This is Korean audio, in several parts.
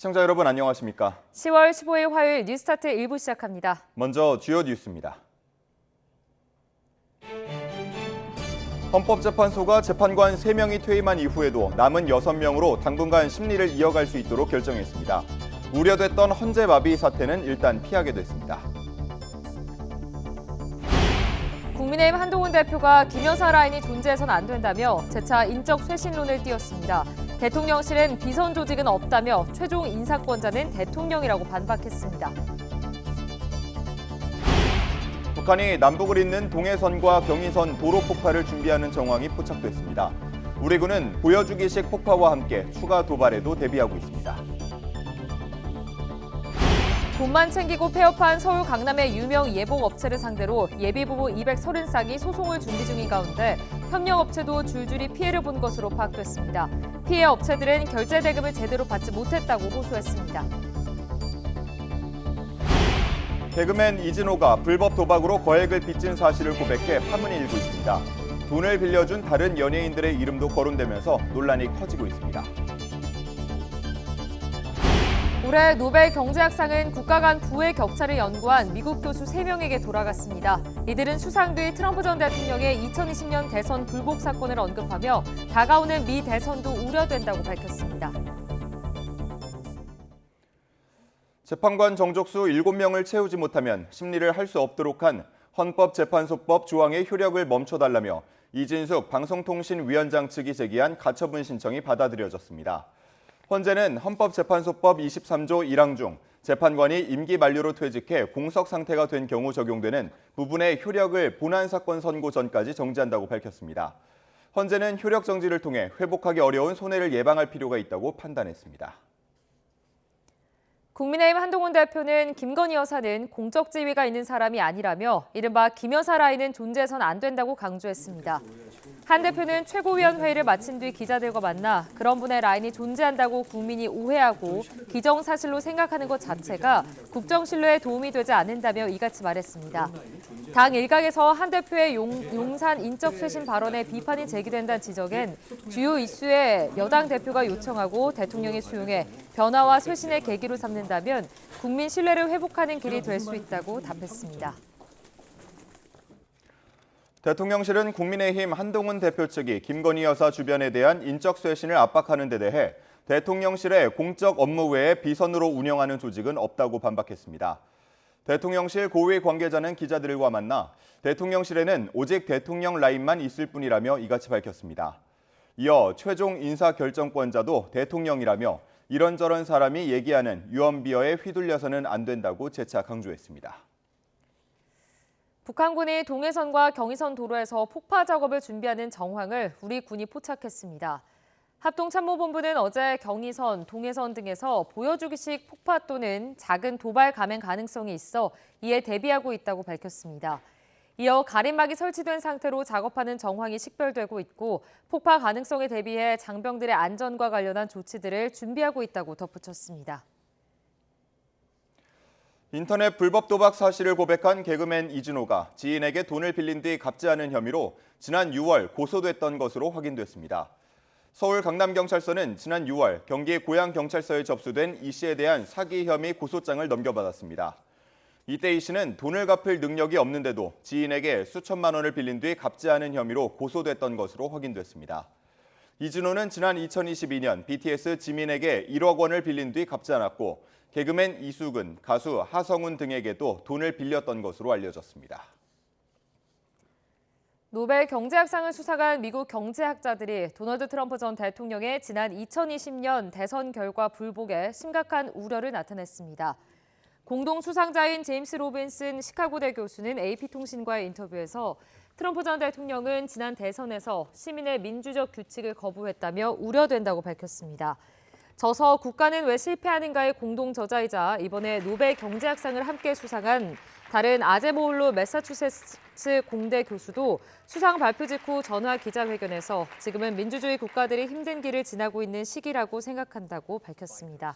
시청자 여러분 안녕하십니까? 10월 15일 화요일 뉴스타트 1부 시작합니다. 먼저 주요 뉴스입니다. 헌법재판소가 재판관 3명이 퇴임한 이후에도 남은 6명으로 당분간 심리를 이어갈 수 있도록 결정했습니다. 우려됐던 헌재마비 사태는 일단 피하게 됐습니다. 국민의힘 한동훈 대표가 김 여사 라인이 존재해서는 안 된다며 재차 인적 쇄신론을 띄웠습니다. 대통령실엔 비선 조직은 없다며 최종 인사권자는 대통령이라고 반박했습니다. 북한이 남북을 잇는 동해선과 경의선 도로 폭파를 준비하는 정황이 포착됐습니다. 우리 군은 보여주기식 폭파와 함께 추가 도발에도 대비하고 있습니다. 돈만 챙기고 폐업한 서울 강남의 유명 예봉업체를 상대로 예비부부 230쌍이 소송을 준비 중인 가운데 협력업체도 줄줄이 피해를 본 것으로 파악됐습니다. 피해 업체들은 결제 대금을 제대로 받지 못했다고 호소했습니다. 개그맨 이진호가 불법 도박으로 거액을 빚진 사실을 고백해 파문이 일고 있습니다. 돈을 빌려준 다른 연예인들의 이름도 거론되면서 논란이 커지고 있습니다. 올해 노벨 경제학상은 국가 간 부의 격차를 연구한 미국 교수 3명에게 돌아갔습니다. 이들은 수상 뒤 트럼프 전 대통령의 2020년 대선 불복 사건을 언급하며 다가오는 미 대선도 우려된다고 밝혔습니다. 재판관 정족수 7명을 채우지 못하면 심리를 할 수 없도록 한 헌법재판소법 조항의 효력을 멈춰달라며 이진숙 방송통신위원장 측이 제기한 가처분 신청이 받아들여졌습니다. 헌재는 헌법재판소법 23조 1항 중 재판관이 임기 만료로 퇴직해 공석 상태가 된 경우 적용되는 부분의 효력을 본안사건 선고 전까지 정지한다고 밝혔습니다. 헌재는 효력 정지를 통해 회복하기 어려운 손해를 예방할 필요가 있다고 판단했습니다. 국민의힘 한동훈 대표는 김건희 여사는 공적 지위가 있는 사람이 아니라며 이른바 김 여사 라인은 존재해서는 안 된다고 강조했습니다. 한 대표는 최고위원회의를 마친 뒤 기자들과 만나 그런 분의 라인이 존재한다고 국민이 오해하고 기정사실로 생각하는 것 자체가 국정 신뢰에 도움이 되지 않는다며 이같이 말했습니다. 당 일각에서 한 대표의 용산 인적 쇄신 발언에 비판이 제기된다는 지적엔 주요 이슈에 여당 대표가 요청하고 대통령이 수용해 변화와 쇄신의 계기로 삼는다면 국민 신뢰를 회복하는 길이 될 수 있다고 답했습니다. 대통령실은 국민의힘 한동훈 대표 측이 김건희 여사 주변에 대한 인적 쇄신을 압박하는 데 대해 대통령실의 공적 업무 외에 비선으로 운영하는 조직은 없다고 반박했습니다. 대통령실 고위 관계자는 기자들과 만나 대통령실에는 오직 대통령 라인만 있을 뿐이라며 이같이 밝혔습니다. 이어 최종 인사결정권자도 대통령이라며 이런저런 사람이 얘기하는 유언비어에 휘둘려서는 안 된다고 재차 강조했습니다. 북한군이 동해선과 경의선 도로에서 폭파 작업을 준비하는 정황을 우리 군이 포착했습니다. 합동참모본부는 어제 경의선, 동해선 등에서 보여주기식 폭파 또는 작은 도발 감행 가능성이 있어 이에 대비하고 있다고 밝혔습니다. 이어 가림막이 설치된 상태로 작업하는 정황이 식별되고 있고 폭파 가능성에 대비해 장병들의 안전과 관련한 조치들을 준비하고 있다고 덧붙였습니다. 인터넷 불법 도박 사실을 고백한 개그맨 이진호가 지인에게 돈을 빌린 뒤 갚지 않은 혐의로 지난 6월 고소됐던 것으로 확인됐습니다. 서울 강남경찰서는 지난 6월 경기 고양경찰서에 접수된 이 씨에 대한 사기 혐의 고소장을 넘겨받았습니다. 이때 이 씨는 돈을 갚을 능력이 없는데도 지인에게 수천만 원을 빌린 뒤 갚지 않은 혐의로 고소됐던 것으로 확인됐습니다. 이진호는 지난 2022년 BTS 지민에게 1억 원을 빌린 뒤 갚지 않았고 개그맨 이수근, 가수 하성운 등에게도 돈을 빌렸던 것으로 알려졌습니다. 노벨 경제학상을 수상한 미국 경제학자들이 도널드 트럼프 전 대통령의 지난 2020년 대선 결과 불복에 심각한 우려를 나타냈습니다. 공동 수상자인 제임스 로빈슨 시카고대 교수는 AP통신과의 인터뷰에서 트럼프 전 대통령은 지난 대선에서 시민의 민주적 규칙을 거부했다며 우려된다고 밝혔습니다. 져서 국가는 왜 실패하는가의 공동 저자이자 이번에 노벨 경제학상을 함께 수상한 다른 아제모울로 매사추세츠 공대 교수도 수상 발표 직후 전화 기자회견에서 지금은 민주주의 국가들이 힘든 길을 지나고 있는 시기라고 생각한다고 밝혔습니다.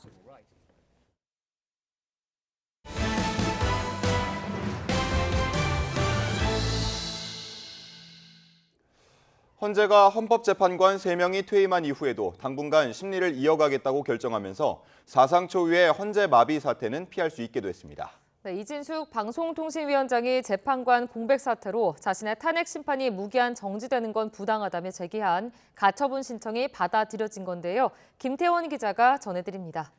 헌재가 헌법재판관 3명이 퇴임한 이후에도 당분간 심리를 이어가겠다고 결정하면서 사상 초유의 헌재 마비 사태는 피할 수 있게 됐습니다. 네, 이진숙 방송통신위원장이 재판관 공백 사태로 자신의 탄핵 심판이 무기한 정지되는 건 부당하다며 제기한 가처분 신청이 받아들여진 건데요. 김태원 기자가 전해드립니다.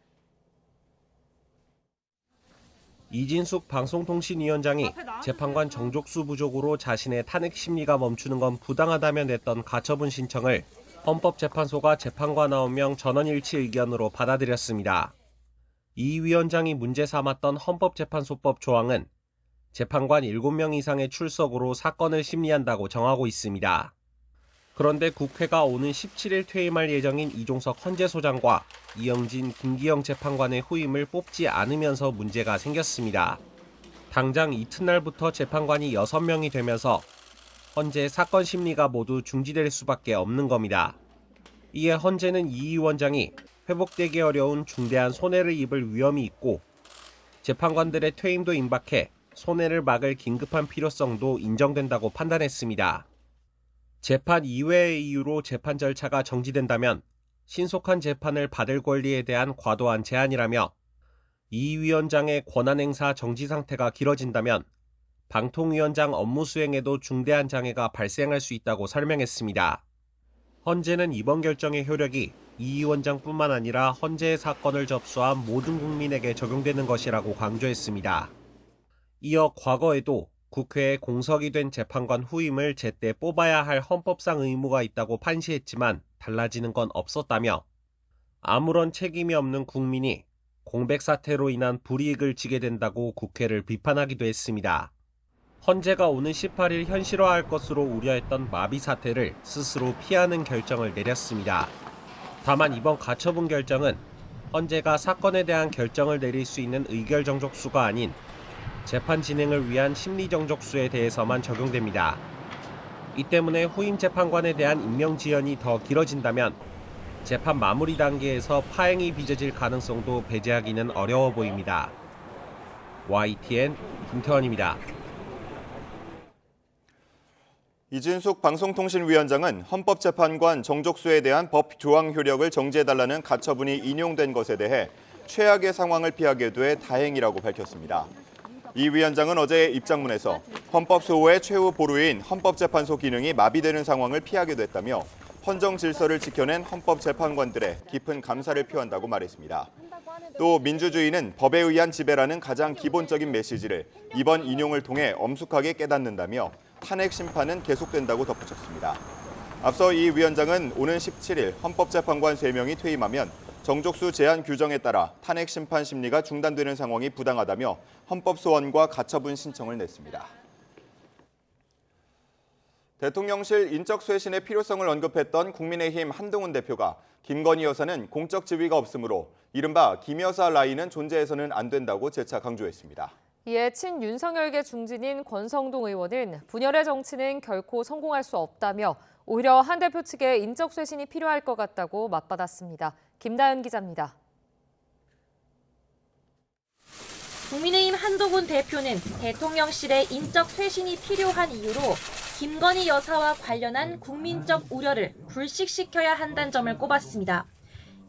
이진숙 방송통신위원장이 재판관 정족수 부족으로 자신의 탄핵 심리가 멈추는 건 부당하다며 냈던 가처분 신청을 헌법재판소가 재판관 9명 전원일치 의견으로 받아들였습니다. 이 위원장이 문제 삼았던 헌법재판소법 조항은 재판관 7명 이상의 출석으로 사건을 심리한다고 정하고 있습니다. 그런데 국회가 오는 17일 퇴임할 예정인 이종석 헌재소장과 이영진, 김기영 재판관의 후임을 뽑지 않으면서 문제가 생겼습니다. 당장 이튿날부터 재판관이 6명이 되면서 헌재 사건 심리가 모두 중지될 수밖에 없는 겁니다. 이에 헌재는 이 위원장이 회복되기 어려운 중대한 손해를 입을 위험이 있고 재판관들의 퇴임도 임박해 손해를 막을 긴급한 필요성도 인정된다고 판단했습니다. 재판 이외의 이유로 재판 절차가 정지된다면 신속한 재판을 받을 권리에 대한 과도한 제한이라며 이 위원장의 권한행사 정지 상태가 길어진다면 방통위원장 업무 수행에도 중대한 장애가 발생할 수 있다고 설명했습니다. 헌재는 이번 결정의 효력이 이 위원장뿐만 아니라 헌재의 사건을 접수한 모든 국민에게 적용되는 것이라고 강조했습니다. 이어 과거에도 국회에 공석이 된 재판관 후임을 제때 뽑아야 할 헌법상 의무가 있다고 판시했지만 달라지는 건 없었다며 아무런 책임이 없는 국민이 공백 사태로 인한 불이익을 지게 된다고 국회를 비판하기도 했습니다. 헌재가 오는 18일 현실화할 것으로 우려했던 마비 사태를 스스로 피하는 결정을 내렸습니다. 다만 이번 가처분 결정은 헌재가 사건에 대한 결정을 내릴 수 있는 의결 정족수가 아닌 재판 진행을 위한 심리 정족수에 대해서만 적용됩니다. 이 때문에 후임 재판관에 대한 임명 지연이 더 길어진다면 재판 마무리 단계에서 파행이 빚어질 가능성도 배제하기는 어려워 보입니다. YTN 김태원입니다. 이진숙 방송통신위원장은 헌법재판관 정족수에 대한 법 조항 효력을 정지해달라는 가처분이 인용된 것에 대해 최악의 상황을 피하게 돼 다행이라고 밝혔습니다. 이 위원장은 어제 입장문에서 헌법 수호의 최후 보루인 헌법재판소 기능이 마비되는 상황을 피하게 됐다며 헌정 질서를 지켜낸 헌법재판관들의 깊은 감사를 표한다고 말했습니다. 또 민주주의는 법에 의한 지배라는 가장 기본적인 메시지를 이번 인용을 통해 엄숙하게 깨닫는다며 탄핵 심판은 계속된다고 덧붙였습니다. 앞서 이 위원장은 오는 17일 헌법재판관 3명이 퇴임하면 정족수 제한 규정에 따라 탄핵 심판 심리가 중단되는 상황이 부당하다며 헌법 소원과 가처분 신청을 냈습니다. 대통령실 인적 쇄신의 필요성을 언급했던 국민의힘 한동훈 대표가 김건희 여사는 공적 지위가 없으므로 이른바 김 여사 라인은 존재해서는 안 된다고 재차 강조했습니다. 이에 친윤석열계 중진인 권성동 의원은 분열의 정치는 결코 성공할 수 없다며 오히려 한 대표 측의 인적 쇄신이 필요할 것 같다고 맞받았습니다. 김다연 기자입니다. 국민의힘 한동훈 대표는 대통령실의 인적 쇄신이 필요한 이유로 김건희 여사와 관련한 국민적 우려를 불식시켜야 한다는 점을 꼽았습니다.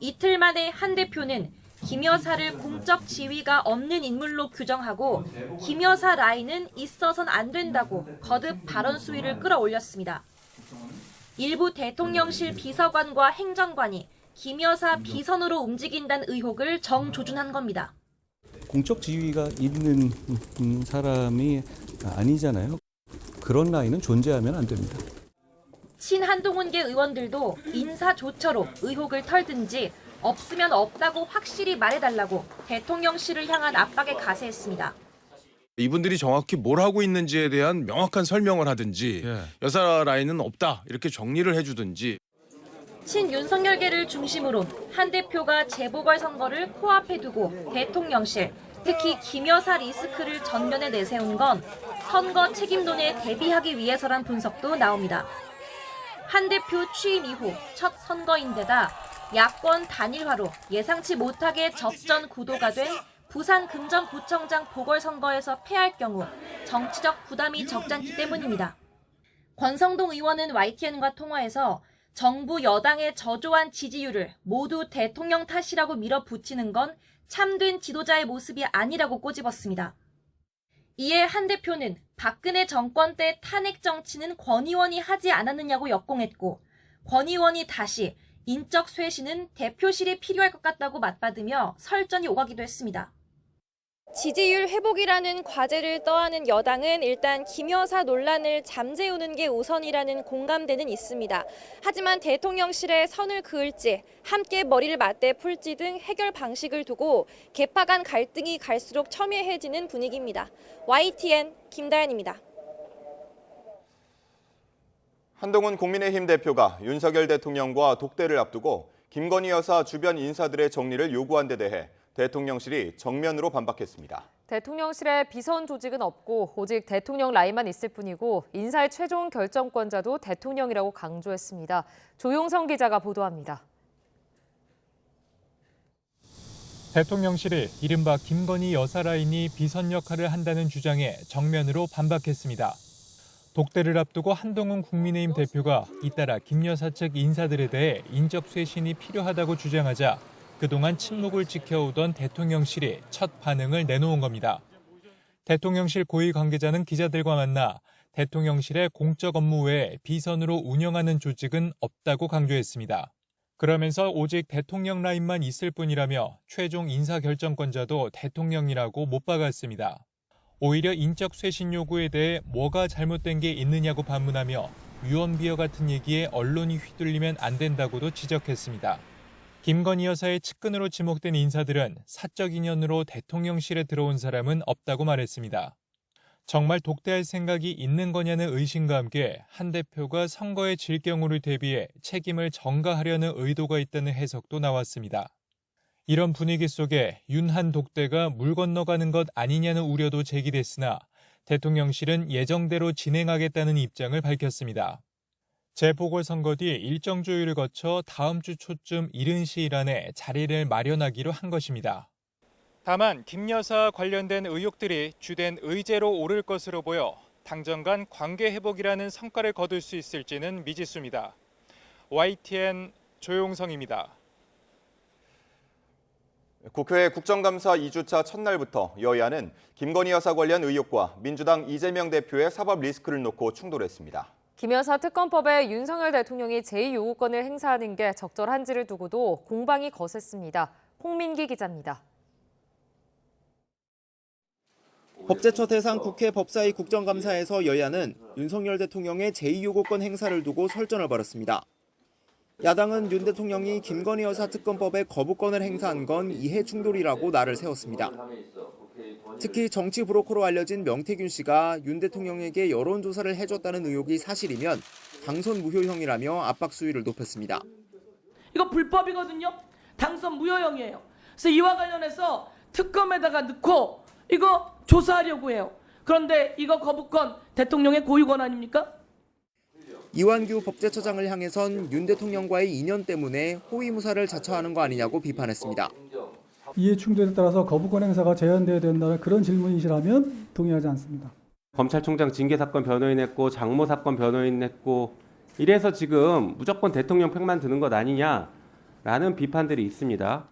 이틀 만에 한 대표는 김 여사를 공적 지위가 없는 인물로 규정하고 김 여사 라인은 있어선 안 된다고 거듭 발언 수위를 끌어올렸습니다. 일부 대통령실 비서관과 행정관이 김 여사 비선으로 움직인다는 의혹을 정조준한 겁니다. 공적 지위가 있는 사람이 아니잖아요. 그런 라인은 존재하면 안 됩니다. 친한동훈계 의원들도 인사조처로 의혹을 털든지 없으면 없다고 확실히 말해달라고 대통령실을 향한 압박에 가세했습니다. 이분들이 정확히 뭘 하고 있는지에 대한 명확한 설명을 하든지 여사 라인은 없다 이렇게 정리를 해주든지. 친윤석열계를 중심으로 한 대표가 재보궐선거를 코앞에 두고 대통령실, 특히 김 여사 리스크를 전면에 내세운 건 선거 책임론에 대비하기 위해서란 분석도 나옵니다. 한 대표 취임 이후 첫 선거인데다 야권 단일화로 예상치 못하게 접전 구도가 된 부산 금정구청장 보궐선거에서 패할 경우 정치적 부담이 적지 않기 때문입니다. 권성동 의원은 YTN과 통화에서 정부 여당의 저조한 지지율을 모두 대통령 탓이라고 밀어붙이는 건 참된 지도자의 모습이 아니라고 꼬집었습니다. 이에 한 대표는 박근혜 정권 때 탄핵 정치는 권 의원이 하지 않았느냐고 역공했고, 권 의원이 다시 인적 쇄신은 대표실이 필요할 것 같다고 맞받으며 설전이 오가기도 했습니다. 지지율 회복이라는 과제를 떠안은 여당은 일단 김 여사 논란을 잠재우는 게 우선이라는 공감대는 있습니다. 하지만 대통령실에 선을 그을지 함께 머리를 맞대 풀지 등 해결 방식을 두고 계파 간 갈등이 갈수록 첨예해지는 분위기입니다. YTN 김다연입니다. 한동훈 국민의힘 대표가 윤석열 대통령과 독대를 앞두고 김건희 여사 주변 인사들의 정리를 요구한 데 대해 대통령실이 정면으로 반박했습니다. 대통령실에 비선 조직은 없고 오직 대통령 라인만 있을 뿐이고 인사의 최종 결정권자도 대통령이라고 강조했습니다. 조용성 기자가 보도합니다. 대통령실이 이른바 김건희 여사 라인이 비선 역할을 한다는 주장에 정면으로 반박했습니다. 독대를 앞두고 한동훈 국민의힘 대표가 잇따라 김 여사 측 인사들에 대해 인적 쇄신이 필요하다고 주장하자 그동안 침묵을 지켜오던 대통령실이 첫 반응을 내놓은 겁니다. 대통령실 고위 관계자는 기자들과 만나 대통령실의 공적 업무 외에 비선으로 운영하는 조직은 없다고 강조했습니다. 그러면서 오직 대통령 라인만 있을 뿐이라며 최종 인사 결정권자도 대통령이라고 못 박았습니다. 오히려 인적 쇄신 요구에 대해 뭐가 잘못된 게 있느냐고 반문하며 유언비어 같은 얘기에 언론이 휘둘리면 안 된다고도 지적했습니다. 김건희 여사의 측근으로 지목된 인사들은 사적 인연으로 대통령실에 들어온 사람은 없다고 말했습니다. 정말 독대할 생각이 있는 거냐는 의심과 함께 한 대표가 선거에 질 경우를 대비해 책임을 전가하려는 의도가 있다는 해석도 나왔습니다. 이런 분위기 속에 윤한 독대가 물 건너가는 것 아니냐는 우려도 제기됐으나 대통령실은 예정대로 진행하겠다는 입장을 밝혔습니다. 재보궐선거 뒤 일정 조율을 거쳐 다음 주 초쯤 이른 시일 안에 자리를 마련하기로 한 것입니다. 다만 김 여사 관련된 의혹들이 주된 의제로 오를 것으로 보여 당정 간 관계 회복이라는 성과를 거둘 수 있을지는 미지수입니다. YTN 조용성입니다. 국회 국정감사 2주차 첫날부터 여야는 김건희 여사 관련 의혹과 민주당 이재명 대표의 사법 리스크를 놓고 충돌했습니다. 김 여사 특검법에 윤석열 대통령이 제2요구권을 행사하는 게 적절한지를 두고도 공방이 거셌습니다. 홍민기 기자입니다. 법제처 대상 국회 법사위 국정감사에서 여야는 윤석열 대통령의 제2요구권 행사를 두고 설전을 벌였습니다. 야당은 윤 대통령이 김건희 여사 특검법에 거부권을 행사한 건 이해 충돌이라고 날을 세웠습니다. 특히 정치 브로커로 알려진 명태균 씨가 윤 대통령에게 여론조사를 해줬다는 의혹이 사실이면 당선 무효형이라며 압박 수위를 높였습니다. 이거 불법이거든요. 당선 무효형이에요. 그래서 이와 관련해서 특검에다가 넣고 이거 조사하려고 해요. 그런데 이거 거부권 대통령의 고유권 아닙니까? 이완규 법제처장을 향해선 윤 대통령과의 인연 때문에 호위무사를 자처하는 거 아니냐고 비판했습니다. 이해 충돌에 따라서 거부권 행사가 제한되어야 된다는 그런 질문이시라면 동의하지 않습니다. 검찰총장 징계 사건 변호인 했고 장모 사건 변호인 했고 이래서 지금 무조건 대통령 편만 드는 것 아니냐라는 비판들이 있습니다.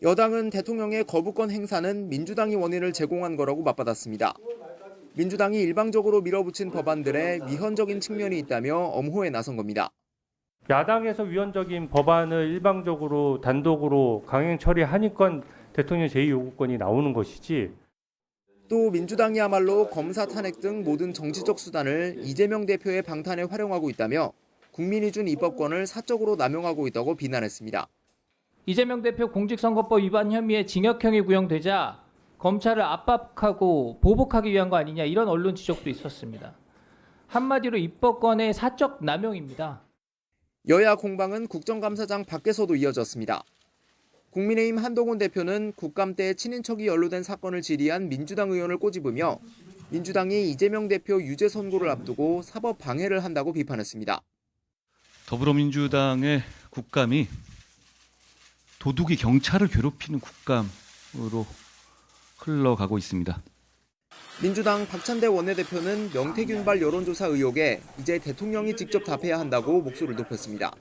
여당은 대통령의 거부권 행사는 민주당이 원인을 제공한 거라고 맞받았습니다. 민주당이 일방적으로 밀어붙인 법안들에 위헌적인 측면이 있다며 엄호에 나선 겁니다. 야당에서 위헌적인 법안을 일방적으로 단독으로 강행 처리하니까 대통령 제2요구권이 나오는 것이지. 또 민주당이야말로 검사 탄핵 등 모든 정치적 수단을 이재명 대표의 방탄에 활용하고 있다며 국민이 준 입법권을 사적으로 남용하고 있다고 비난했습니다. 이재명 대표 공직선거법 위반 혐의에 징역형이 구형되자 검찰을 압박하고 보복하기 위한 거 아니냐 이런 언론 지적도 있었습니다. 한마디로 입법권의 사적 남용입니다. 여야 공방은 국정감사장 밖에서도 이어졌습니다. 국민의힘 한동훈 대표는 국감 때 친인척이 연루된 사건을 질의한 민주당 의원을 꼬집으며 민주당이 이재명 대표 유죄 선고를 앞두고 사법 방해를 한다고 비판했습니다. 더불어민주당의 국감이 도둑이 경찰을 괴롭히는 국감으로 흘러가고 있습니다. 민주당 박찬대 원내대표는 명태균발 여론조사 의혹에 이제 대통령이 직접 답해야 한다고 목소리를 높였습니다.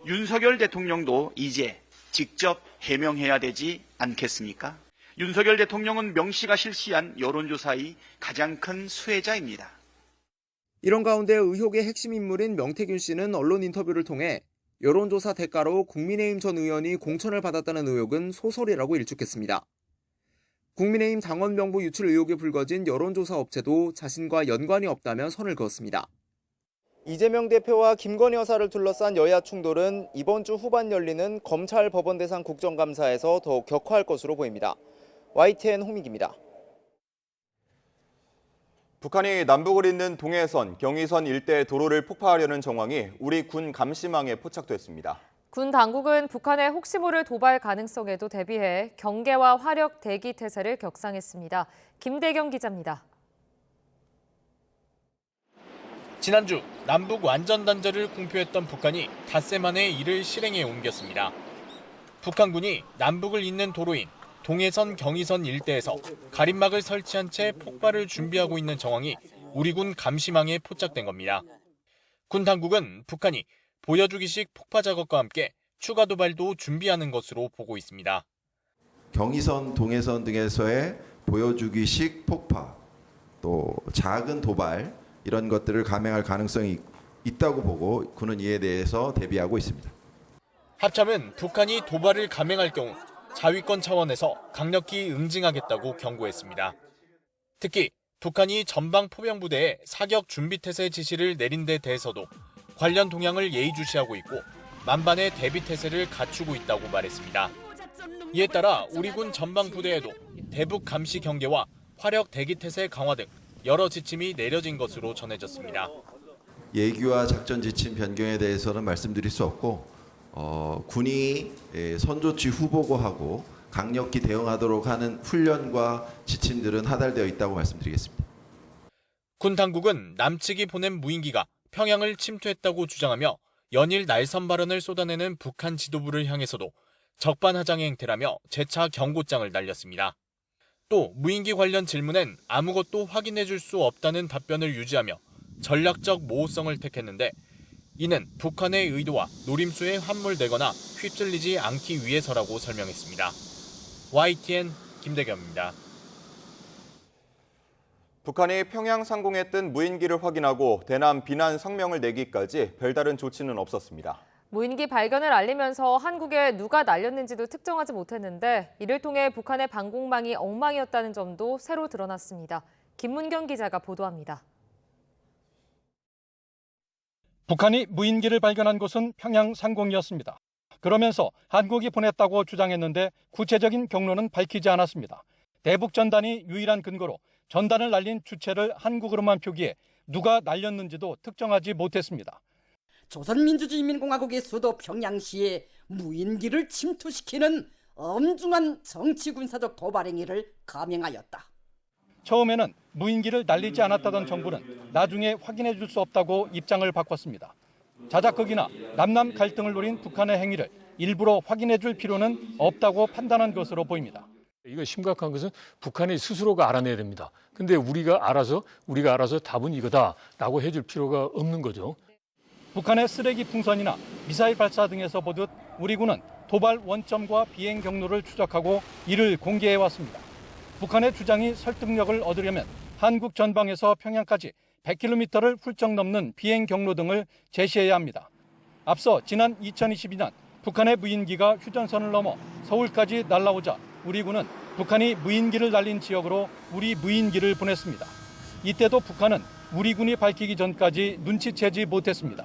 윤석열 대통령도 이제 직접 해명해야 되지 않겠습니까? 윤석열 대통령은 명 씨가 실시한 여론조사의 가장 큰 수혜자입니다. 이런 가운데 의혹의 핵심 인물인 명태균 씨는 언론 인터뷰를 통해 여론조사 대가로 국민의힘 전 의원이 공천을 받았다는 의혹은 소설이라고 일축했습니다. 국민의힘 당원 명부 유출 의혹에 불거진 여론조사 업체도 자신과 연관이 없다며 선을 그었습니다. 이재명 대표와 김건희 여사를 둘러싼 여야 충돌은 이번 주 후반 열리는 검찰 법원 대상 국정감사에서 더욱 격화할 것으로 보입니다. YTN 홍민기입니다. 북한이 남북을 잇는 동해선, 경의선 일대 도로를 폭파하려는 정황이 우리 군 감시망에 포착됐습니다. 군 당국은 북한의 혹시 모를 도발 가능성에도 대비해 경계와 화력 대기 태세를 격상했습니다. 김대경 기자입니다. 지난주 남북 완전 단절을 공표했던 북한이 닷새 만에 이를 실행에 옮겼습니다. 북한군이 남북을 잇는 도로인 동해선 경의선 일대에서 가림막을 설치한 채 폭발을 준비하고 있는 정황이 우리 군 감시망에 포착된 겁니다. 군 당국은 북한이 보여주기식 폭파 작업과 함께 추가 도발도 준비하는 것으로 보고 있습니다. 경의선, 동해선 등에서의 보여주기식 폭파, 또 작은 도발 이런 것들을 감행할 가능성이 있다고 보고 군은 이에 대해서 대비하고 있습니다. 합참은 북한이 도발을 감행할 경우 자위권 차원에서 강력히 응징하겠다고 경고했습니다. 특히 북한이 전방 포병부대에 사격 준비 태세 지시를 내린 데 대해서도 관련 동향을 예의주시하고 있고 만반의 대비 태세를 갖추고 있다고 말했습니다. 이에 따라 우리 군 전방 부대에도 대북 감시 경계와 화력 대기 태세 강화 등 여러 지침이 내려진 것으로 전해졌습니다. 예규와 작전 지침 변경에 대해서는 말씀드릴 수 없고 군이 선조치 후보고하고 강력히 대응하도록 하는 훈련과 지침들은 하달되어 있다고 말씀드리겠습니다. 군 당국은 남측이 보낸 무인기가 평양을 침투했다고 주장하며 연일 날선 발언을 쏟아내는 북한 지도부를 향해서도 적반하장의 행태라며 재차 경고장을 날렸습니다. 또 무인기 관련 질문엔 아무것도 확인해 줄 수 없다는 답변을 유지하며 전략적 모호성을 택했는데 이는 북한의 의도와 노림수에 함몰되거나 휩쓸리지 않기 위해서라고 설명했습니다. YTN 김대겸입니다. 북한이 평양 상공에 뜬 무인기를 확인하고 대남 비난 성명을 내기까지 별다른 조치는 없었습니다. 무인기 발견을 알리면서 한국에 누가 날렸는지도 특정하지 못했는데 이를 통해 북한의 방공망이 엉망이었다는 점도 새로 드러났습니다. 김문경 기자가 보도합니다. 북한이 무인기를 발견한 곳은 평양 상공이었습니다. 그러면서 한국이 보냈다고 주장했는데 구체적인 경로는 밝히지 않았습니다. 대북 전단이 유일한 근거로 전단을 날린 주체를 한국으로만 표기해 누가 날렸는지도 특정하지 못했습니다. 조선민주주의인민공화국의 수도 평양시에 무인기를 침투시키는 엄중한 정치군사적 도발 행위를 감행하였다. 처음에는 무인기를 날리지 않았다던 정부는 나중에 확인해 줄 수 없다고 입장을 바꿨습니다. 자작극이나 남남 갈등을 노린 북한의 행위를 일부러 확인해 줄 필요는 없다고 판단한 것으로 보입니다. 이거 심각한 것은 북한이 스스로가 알아내야 됩니다. 근데 우리가 알아서 답은 이거다라고 해줄 필요가 없는 거죠. 북한의 쓰레기 풍선이나 미사일 발사 등에서 보듯 우리 군은 도발 원점과 비행 경로를 추적하고 이를 공개해 왔습니다. 북한의 주장이 설득력을 얻으려면 한국 전방에서 평양까지 100km를 훌쩍 넘는 비행 경로 등을 제시해야 합니다. 앞서 지난 2022년 북한의 무인기가 휴전선을 넘어 서울까지 날아오자 우리 군은 북한이 무인기를 날린 지역으로 우리 무인기를 보냈습니다. 이때도 북한은 우리 군이 밝히기 전까지 눈치채지 못했습니다.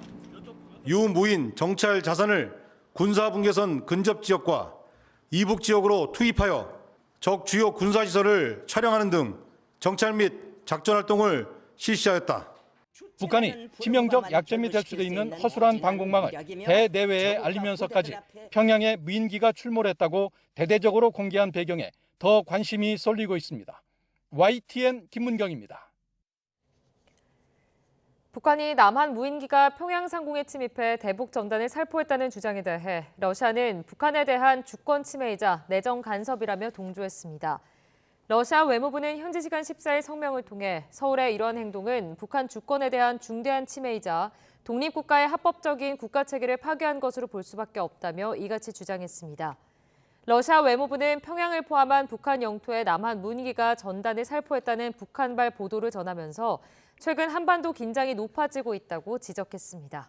유무인 정찰 자산을 군사분계선 근접 지역과 이북 지역으로 투입하여 적 주요 군사시설을 촬영하는 등 정찰 및 작전 활동을 실시하였다. 북한이 치명적 약점이 될 수도 있는 허술한 방공망을 대내외에 알리면서까지 평양에 무인기가 출몰했다고 대대적으로 공개한 배경에 더 관심이 쏠리고 있습니다. YTN 김문경입니다. 북한이 남한 무인기가 평양 상공에 침입해 대북 전단을 살포했다는 주장에 대해 러시아는 북한에 대한 주권 침해이자 내정 간섭이라며 동조했습니다. 러시아 외무부는 현지 시간 14일 성명을 통해 서울의 이러한 행동은 북한 주권에 대한 중대한 침해이자 독립국가의 합법적인 국가체계를 파괴한 것으로 볼 수밖에 없다며 이같이 주장했습니다. 러시아 외무부는 평양을 포함한 북한 영토에 남한 무인기가 전단을 살포했다는 북한발 보도를 전하면서 최근 한반도 긴장이 높아지고 있다고 지적했습니다.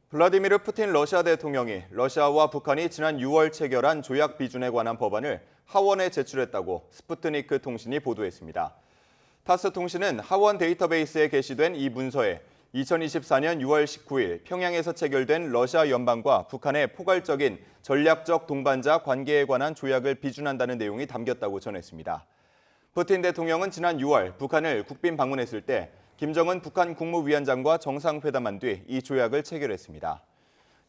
블라디미르 푸틴 러시아 대통령이 러시아와 북한이 지난 6월 체결한 조약 비준에 관한 법안을 하원에 제출했다고 스푸트니크 통신이 보도했습니다. 타스 통신은 하원 데이터베이스에 게시된 이 문서에 2024년 6월 19일 평양에서 체결된 러시아 연방과 북한의 포괄적인 전략적 동반자 관계에 관한 조약을 비준한다는 내용이 담겼다고 전했습니다. 푸틴 대통령은 지난 6월 북한을 국빈 방문했을 때 김정은 북한 국무위원장과 정상회담한 뒤 이 조약을 체결했습니다.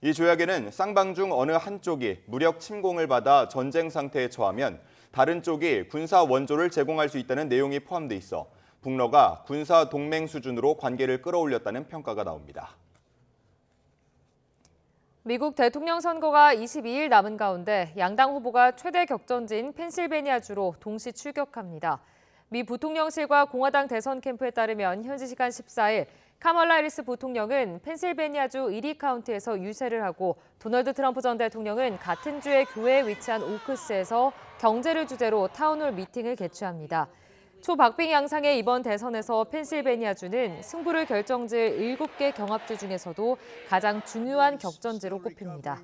이 조약에는 쌍방 중 어느 한쪽이 무력 침공을 받아 전쟁 상태에 처하면 다른 쪽이 군사 원조를 제공할 수 있다는 내용이 포함돼 있어 북러가 군사 동맹 수준으로 관계를 끌어올렸다는 평가가 나옵니다. 미국 대통령 선거가 22일 남은 가운데 양당 후보가 최대 격전지인 펜실베니아주로 동시 출격합니다. 미 부통령실과 공화당 대선 캠프에 따르면 현지 시간 14일 카멀라 해리스 부통령은 펜실베니아주 이리 카운티에서 유세를 하고 도널드 트럼프 전 대통령은 같은 주의 교회에 위치한 오크스에서 경제를 주제로 타운홀 미팅을 개최합니다. 초박빙 양상의 이번 대선에서 펜실베니아주는 승부를 결정질 7개 경합지 중에서도 가장 중요한 격전지로 꼽힙니다.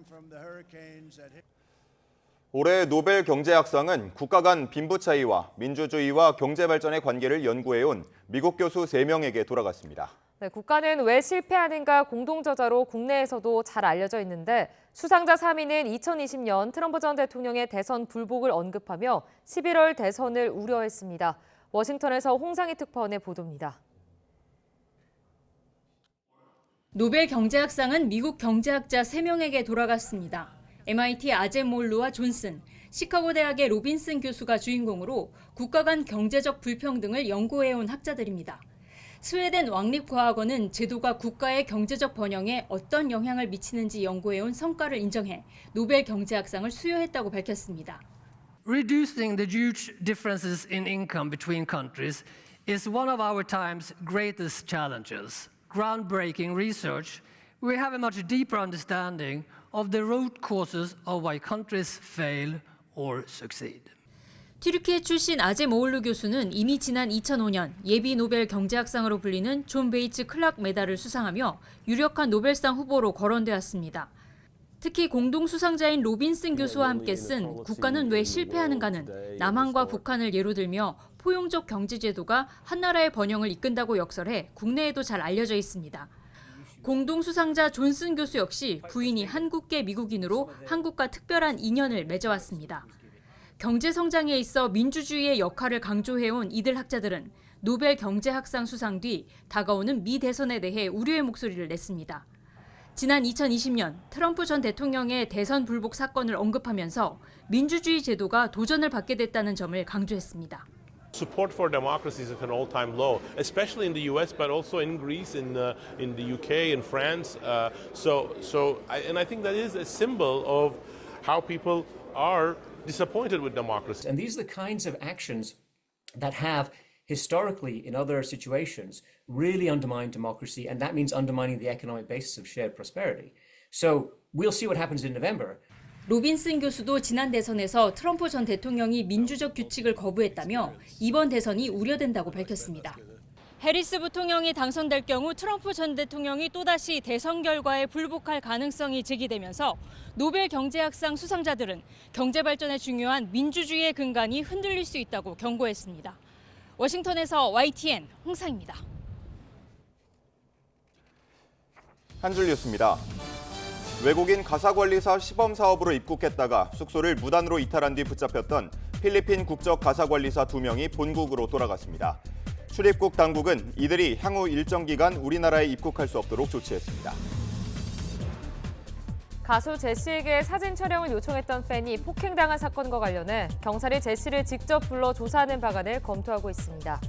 올해 노벨 경제학상은 국가 간 빈부 차이와 민주주의와 경제 발전의 관계를 연구해온 미국 교수 3명에게 돌아갔습니다. 네, 국가는 왜 실패하는가 공동저자로 국내에서도 잘 알려져 있는데 수상자 3위는 2020년 트럼프 전 대통령의 대선 불복을 언급하며 11월 대선을 우려했습니다. 워싱턴에서 홍상희 특파원의 보도입니다. 노벨 경제학상은 미국 경제학자 3명에게 돌아갔습니다. MIT 아제몰루와 존슨, 시카고 대학의 로빈슨 교수가 주인공으로 국가 간 경제적 불평등을 연구해온 학자들입니다. 스웨덴 왕립과학원은 제도가 국가의 경제적 번영에 어떤 영향을 미치는지 연구해온 성과를 인정해 노벨 경제학상을 수여했다고 밝혔습니다. Reducing the huge differences in income between countries is one of our time's greatest challenges. Groundbreaking research, we have a much deeper understanding of the root causes of why countries fail or succeed. 튀르키예 출신 아제모울루 교수는 이미 지난 2005년 예비 노벨 경제학상으로 불리는 존 베이츠 클락 메달을 수상하며 유력한 노벨상 후보로 거론되었습니다. 특히 공동 수상자인 로빈슨 교수와 함께 쓴 국가는 왜 실패하는가는 남한과 북한을 예로 들며 포용적 경제제도가 한 나라의 번영을 이끈다고 역설해 국내에도 잘 알려져 있습니다. 공동 수상자 존슨 교수 역시 부인이 한국계 미국인으로 한국과 특별한 인연을 맺어왔습니다. 경제 성장에 있어 민주주의의 역할을 강조해온 이들 학자들은 노벨 경제학상 수상 뒤 다가오는 미 대선에 대해 우려의 목소리를 냈습니다. 지난 2020년 트럼프 전 대통령의 대선 불복 사건을 언급하면서 민주주의 제도가 도전을 받게 됐다는 점을 강조했습니다. Support for democracy is at an all-time low, especially in the U.S., but also in Greece, in the UK, in France. I think that is a symbol of how people are disappointed with democracy. And these are the kinds of actions that have historically, in other situations, really undermined democracy, and that means undermining the economic basis of shared prosperity. So we'll see what happens in November. 로빈슨 교수도 지난 대선에서 트럼프 전 대통령이 민주적 규칙을 거부했다며 이번 대선이 우려된다고 밝혔습니다. 해리스 부통령이 당선될 경우 트럼프 전 대통령이 또다시 대선 결과에 불복할 가능성이 제기되면서 노벨 경제학상 수상자들은 경제 발전에 중요한 민주주의의 근간이 흔들릴 수 있다고 경고했습니다. 워싱턴에서 YTN 홍상입니다. 한 줄 뉴스입니다. 외국인 가사관리사 시범 사업으로 입국했다가 숙소를 무단으로 이탈한 뒤 붙잡혔던 필리핀 국적 가사관리사 2명이 본국으로 돌아갔습니다. 출입국 당국은 이들이 향후 일정 기간 우리나라에 입국할 수 없도록 조치했습니다. 가수 제시에게 사진 촬영을 요청했던 팬이 폭행당한 사건과 관련해 경찰이 제시를 직접 불러 조사하는 방안을 검토하고 있습니다.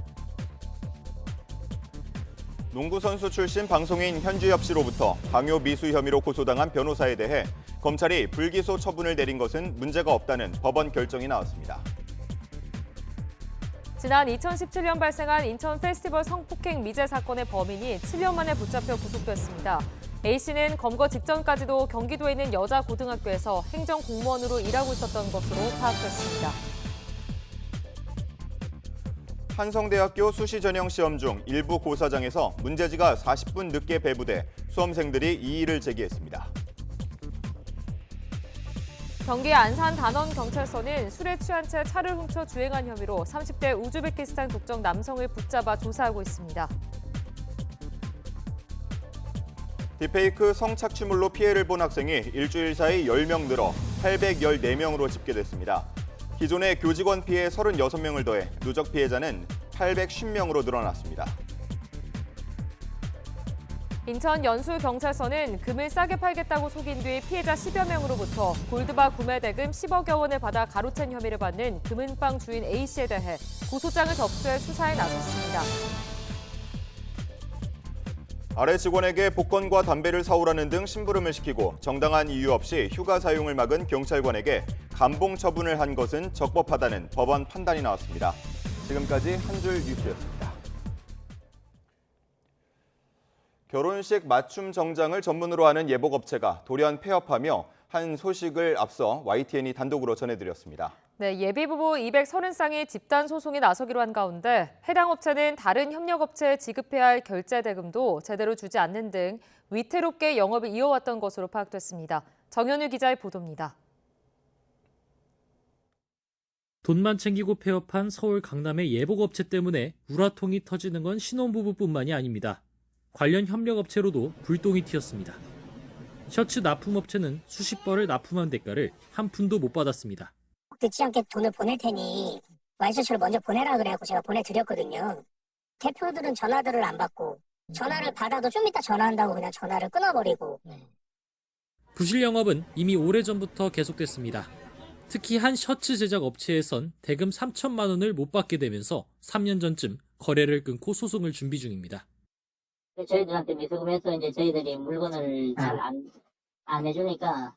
농구선수 출신 방송인 현주엽 씨로부터 강요 미수 혐의로 고소당한 변호사에 대해 검찰이 불기소 처분을 내린 것은 문제가 없다는 법원 결정이 나왔습니다. 지난 2017년 발생한 인천 페스티벌 성폭행 미제 사건의 범인이 7년 만에 붙잡혀 구속됐습니다. A씨는 검거 직전까지도 경기도에 있는 여자 고등학교에서 행정공무원으로 일하고 있었던 것으로 파악됐습니다. 한성대학교 수시 전형 시험 중 일부 고사장에서 문제지가 40분 늦게 배부돼 수험생들이 이의를 제기했습니다. 경기 안산 단원경찰서는 술에 취한 채 차를 훔쳐 주행한 혐의로 30대 우즈베키스탄 국적 남성을 붙잡아 조사하고 있습니다. 딥페이크 성착취물로 피해를 본 학생이 일주일 사이 10명 늘어 814명으로 집계됐습니다. 기존의 교직원 피해 36명을 더해 누적 피해자는 810명으로 늘어났습니다. 인천 연수경찰서는 금을 싸게 팔겠다고 속인 뒤 피해자 10여 명으로부터 골드바 구매 대금 10억여 원을 받아 가로챈 혐의를 받는 금은방 주인 A씨에 대해 고소장을 접수해 수사에 나섰습니다. 아래 직원에게 복권과 담배를 사오라는 등 심부름을 시키고 정당한 이유 없이 휴가 사용을 막은 경찰관에게 감봉 처분을 한 것은 적법하다는 법원 판단이 나왔습니다. 지금까지 한 줄 뉴스였습니다. 결혼식 맞춤 정장을 전문으로 하는 예복업체가 돌연 폐업하며 한 소식을 앞서 YTN이 단독으로 전해드렸습니다. 네, 예비부부 230쌍이 집단 소송에 나서기로 한 가운데 해당 업체는 다른 협력업체에 지급해야 할 결제 대금도 제대로 주지 않는 등 위태롭게 영업을 이어왔던 것으로 파악됐습니다. 정현우 기자의 보도입니다. 돈만 챙기고 폐업한 서울 강남의 예복업체 때문에 우라통이 터지는 건 신혼부부뿐만이 아닙니다. 관련 협력업체로도 불똥이 튀었습니다. 셔츠 납품업체는 수십 벌을 납품한 대가를 한 푼도 못 받았습니다. 늦지 않게 돈을 보낼 테니 와이셔츠를 먼저 보내라 그래갖고 제가 보내드렸거든요. 대표들은 전화들을 안 받고 전화를 받아도 좀 이따 전화한다고 그냥 전화를 끊어버리고. 부실 영업은 이미 오래전부터 계속됐습니다. 특히 한 셔츠 제작 업체에선 대금 3천만 원을 못 받게 되면서 3년 전쯤 거래를 끊고 소송을 준비 중입니다. 저희들한테 미수금해서 이제 저희들이 물건을 잘 안 해주니까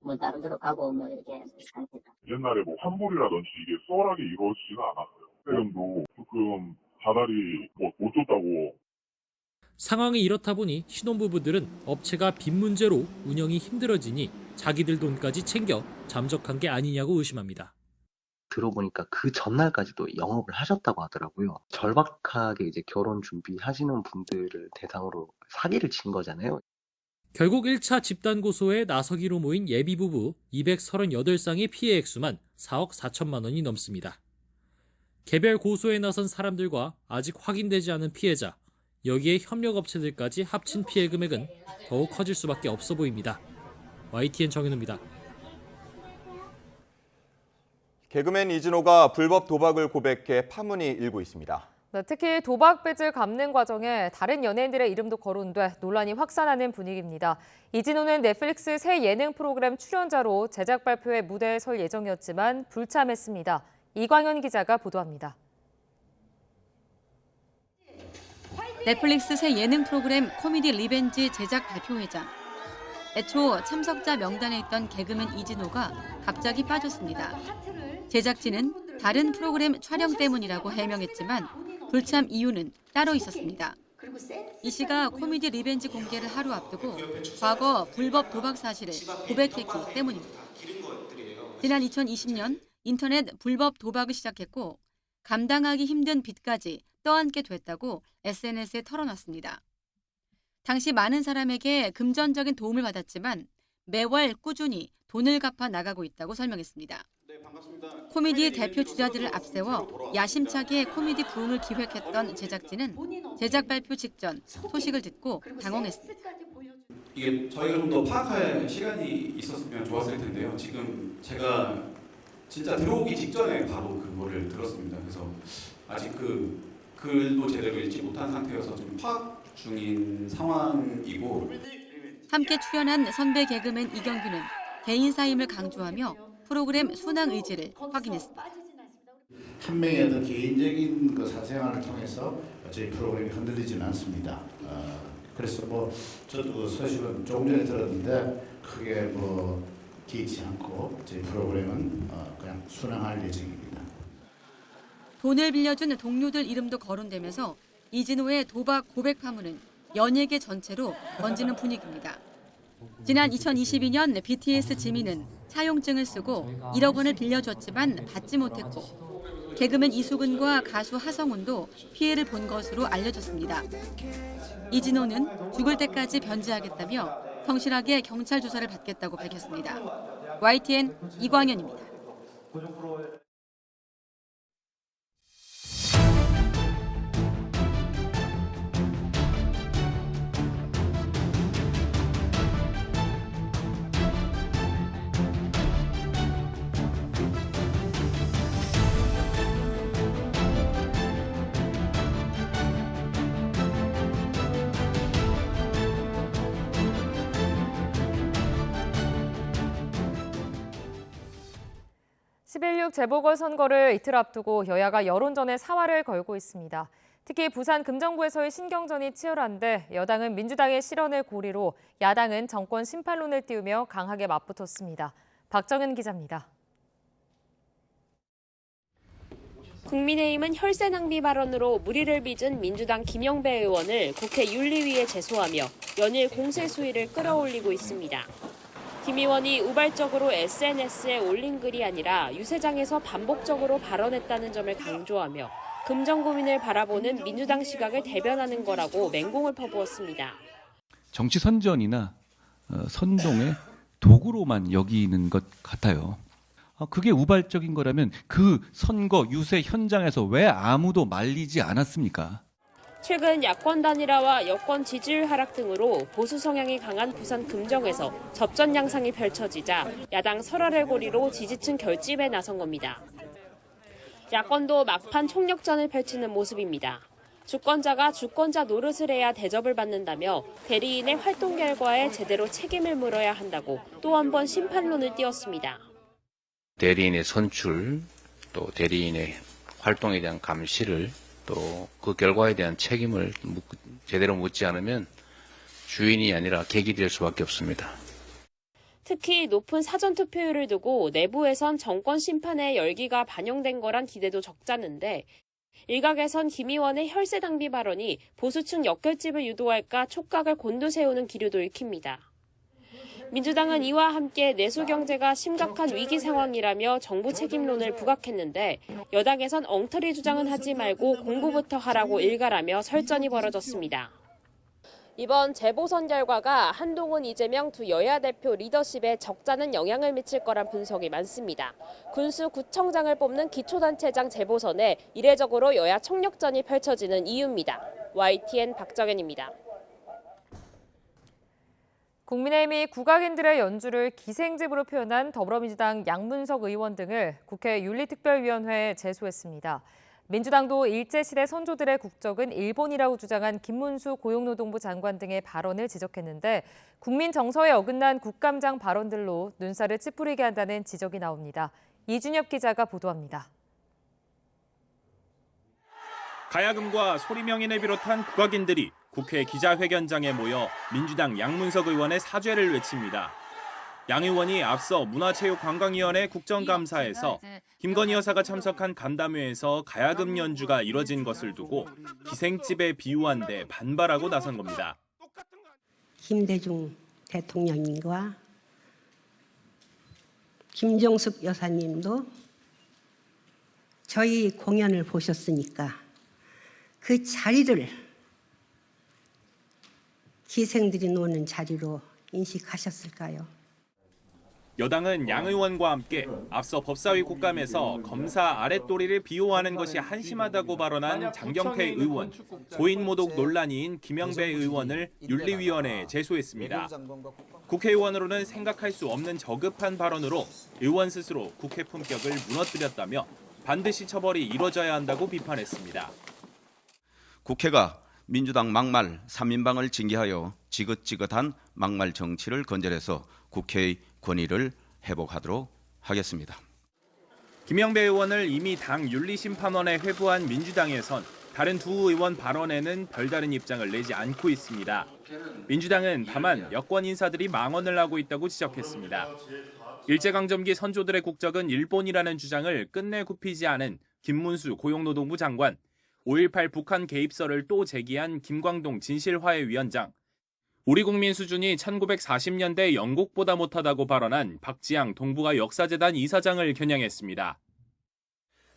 뭐 다른 데로 가고 뭐 이렇게 합니다. 옛날에 뭐 환불이라든지 이게 수월하게 이루어지지는 않았어요. 세금도 조금 다달이 못 줬다고. 상황이 이렇다 보니 신혼부부들은 업체가 빚 문제로 운영이 힘들어지니 자기들 돈까지 챙겨 잠적한 게 아니냐고 의심합니다. 들어보니까 그 전날까지도 영업을 하셨다고 하더라고요. 절박하게 이제 결혼 준비하시는 분들을 대상으로 사기를 친 거잖아요. 결국 1차 집단 고소에 나서기로 모인 예비부부 238쌍의 피해 액수만 4억 4천만 원이 넘습니다. 개별 고소에 나선 사람들과 아직 확인되지 않은 피해자, 여기에 협력업체들까지 합친 피해 금액은 더욱 커질 수밖에 없어 보입니다. YTN 정현우입니다. 개그맨 이진호가 불법 도박을 고백해 파문이 일고 있습니다. 네, 특히 도박 빚을 갚는 과정에 다른 연예인들의 이름도 거론돼 논란이 확산하는 분위기입니다. 이진호는 넷플릭스 새 예능 프로그램 출연자로 제작 발표회 무대에 설 예정이었지만 불참했습니다. 이광현 기자가 보도합니다. 넷플릭스 새 예능 프로그램 코미디 리벤지 제작 발표회장. 애초 참석자 명단에 있던 개그맨 이진호가 갑자기 빠졌습니다. 제작진은 다른 프로그램 촬영 때문이라고 해명했지만 불참 이유는 따로 있었습니다. 이 씨가 코미디 리벤지 공개를 하루 앞두고 과거 불법 도박 사실을 고백했기 때문입니다. 지난 2020년 인터넷 불법 도박을 시작했고 감당하기 힘든 빚까지 떠안게 됐다고 SNS에 털어놨습니다. 당시 많은 사람에게 금전적인 도움을 받았지만 매월 꾸준히 돈을 갚아 나가고 있다고 설명했습니다. 코미디의 대표 주자들을 앞세워 야심차게 코미디 부흥을 기획했던 제작진은 제작 발표 직전 소식을 듣고 당황했습니다. 이게 저희가 좀 더 파악할 시간이 있었으면 좋았을 텐데요. 지금 제가 진짜 들어오기 직전에 바로 그거를 들었습니다. 그래서 아직 그 글도 제대로 읽지 못한 상태여서 좀 파악 중인 상황이고. 함께 출연한 선배 개그맨 이경규는 개인사임을 강조하며 프로그램 순항 의지를 확인했습니다. 한 명의 어떤 개인적인 그 사생활을 통해서 저희 프로그램이 흔들리지는 않습니다. 그래서 뭐 저도 그 소식은 조금 전에 들었는데 크게 뭐 개의치 않고 저희 프로그램은 그냥 순항할 예정입니다. 돈을 빌려준 동료들 이름도 거론되면서 이진호의 도박 고백 파문은 연예계 전체로 번지는 분위기입니다. 지난 2022년 BTS 지민은 차용증을 쓰고 1억 원을 빌려줬지만 받지 못했고 개그맨 이수근과 가수 하성운도 피해를 본 것으로 알려졌습니다. 이진호는 죽을 때까지 변제하겠다며 성실하게 경찰 조사를 받겠다고 밝혔습니다. YTN 이광현입니다. 11.6 재보궐선거를 이틀 앞두고 여야가 여론전에 사활을 걸고 있습니다. 특히 부산 금정구에서의 신경전이 치열한데 여당은 민주당의 실언을 고리로 야당은 정권 심판론을 띄우며 강하게 맞붙었습니다. 박정은 기자입니다. 국민의힘은 혈세 낭비 발언으로 물의를 빚은 민주당 김영배 의원을 국회 윤리위에 제소하며 연일 공세 수위를 끌어올리고 있습니다. 김 의원이 우발적으로 SNS에 올린 글이 아니라 유세장에서 반복적으로 발언했다는 점을 강조하며 금정구민을 바라보는 민주당 시각을 대변하는 거라고 맹공을 퍼부었습니다. 정치 선전이나 선동의 도구로만 여기는 것 같아요. 그게 우발적인 거라면 그 선거 유세 현장에서 왜 아무도 말리지 않았습니까? 최근 야권 단일화와 여권 지지율 하락 등으로 보수 성향이 강한 부산 금정에서 접전 양상이 펼쳐지자 야당 설화를 고리로 지지층 결집에 나선 겁니다. 야권도 막판 총력전을 펼치는 모습입니다. 주권자가 주권자 노릇을 해야 대접을 받는다며 대리인의 활동 결과에 제대로 책임을 물어야 한다고 또 한 번 심판론을 띄웠습니다. 대리인의 선출, 또 대리인의 활동에 대한 감시를 또 그 결과에 대한 책임을 제대로 묻지 않으면 주인이 아니라 객이 될 수밖에 없습니다. 특히 높은 사전투표율을 두고 내부에선 정권 심판의 열기가 반영된 거란 기대도 적잖은데 일각에선 김 의원의 혈세 낭비 발언이 보수층 역결집을 유도할까 촉각을 곤두세우는 기류도 읽힙니다. 민주당은 이와 함께 내수 경제가 심각한 위기 상황이라며 정부 책임론을 부각했는데 여당에선 엉터리 주장은 하지 말고 공부부터 하라고 일갈하며 설전이 벌어졌습니다. 이번 재보선 결과가 한동훈, 이재명 두 여야 대표 리더십에 적잖은 영향을 미칠 거란 분석이 많습니다. 군수 구청장을 뽑는 기초단체장 재보선에 이례적으로 여야 총력전이 펼쳐지는 이유입니다. YTN 박정현입니다. 국민의힘이 국악인들의 연주를 기생집으로 표현한 더불어민주당 양문석 의원 등을 국회 윤리특별위원회에 제소했습니다. 민주당도 일제시대 선조들의 국적은 일본이라고 주장한 김문수 고용노동부 장관 등의 발언을 지적했는데 국민 정서에 어긋난 국감장 발언들로 눈살을 찌푸리게 한다는 지적이 나옵니다. 이준엽 기자가 보도합니다. 가야금과 소리명인을 비롯한 국악인들이 국회 기자회견장에 모여 민주당 양문석 의원의 사죄를 외칩니다. 양 의원이 앞서 문화체육관광위원회 국정감사에서 김건희 여사가 참석한 간담회에서 가야금 연주가 이뤄진 것을 두고 기생집에 비유한 데 반발하고 나선 겁니다. 김대중 대통령님과 김정숙 여사님도 저희 공연을 보셨으니까 그 자리를 기생들이 노는 자리로 인식하셨을까요? 여당은 양 의원과 함께 앞서 법사위 국감에서 검사 아랫도리를 비호하는 것이 한심하다고 발언한 장경태 의원, 고인모독 논란인 김영배 의원을 윤리위원회에 제소했습니다. 국회의원으로는 생각할 수 없는 저급한 발언으로 의원 스스로 국회 품격을 무너뜨렸다며 반드시 처벌이 이뤄져야 한다고 비판했습니다. 국회가 민주당 막말 3인방을 징계하여 지긋지긋한 막말 정치를 건절해서 국회의 권위를 회복하도록 하겠습니다. 김영배 의원을 이미 당 윤리심판원에 회부한 민주당에선 다른 두 의원 발언에는 별다른 입장을 내지 않고 있습니다. 민주당은 다만 여권 인사들이 망언을 하고 있다고 지적했습니다. 일제강점기 선조들의 국적은 일본이라는 주장을 끝내 굽히지 않은 김문수 고용노동부 장관, 5.18 북한 개입설을 또 제기한 김광동 진실화해위원장, 우리 국민 수준이 1940년대 영국보다 못하다고 발언한 박지양 동북아 역사재단 이사장을 겨냥했습니다.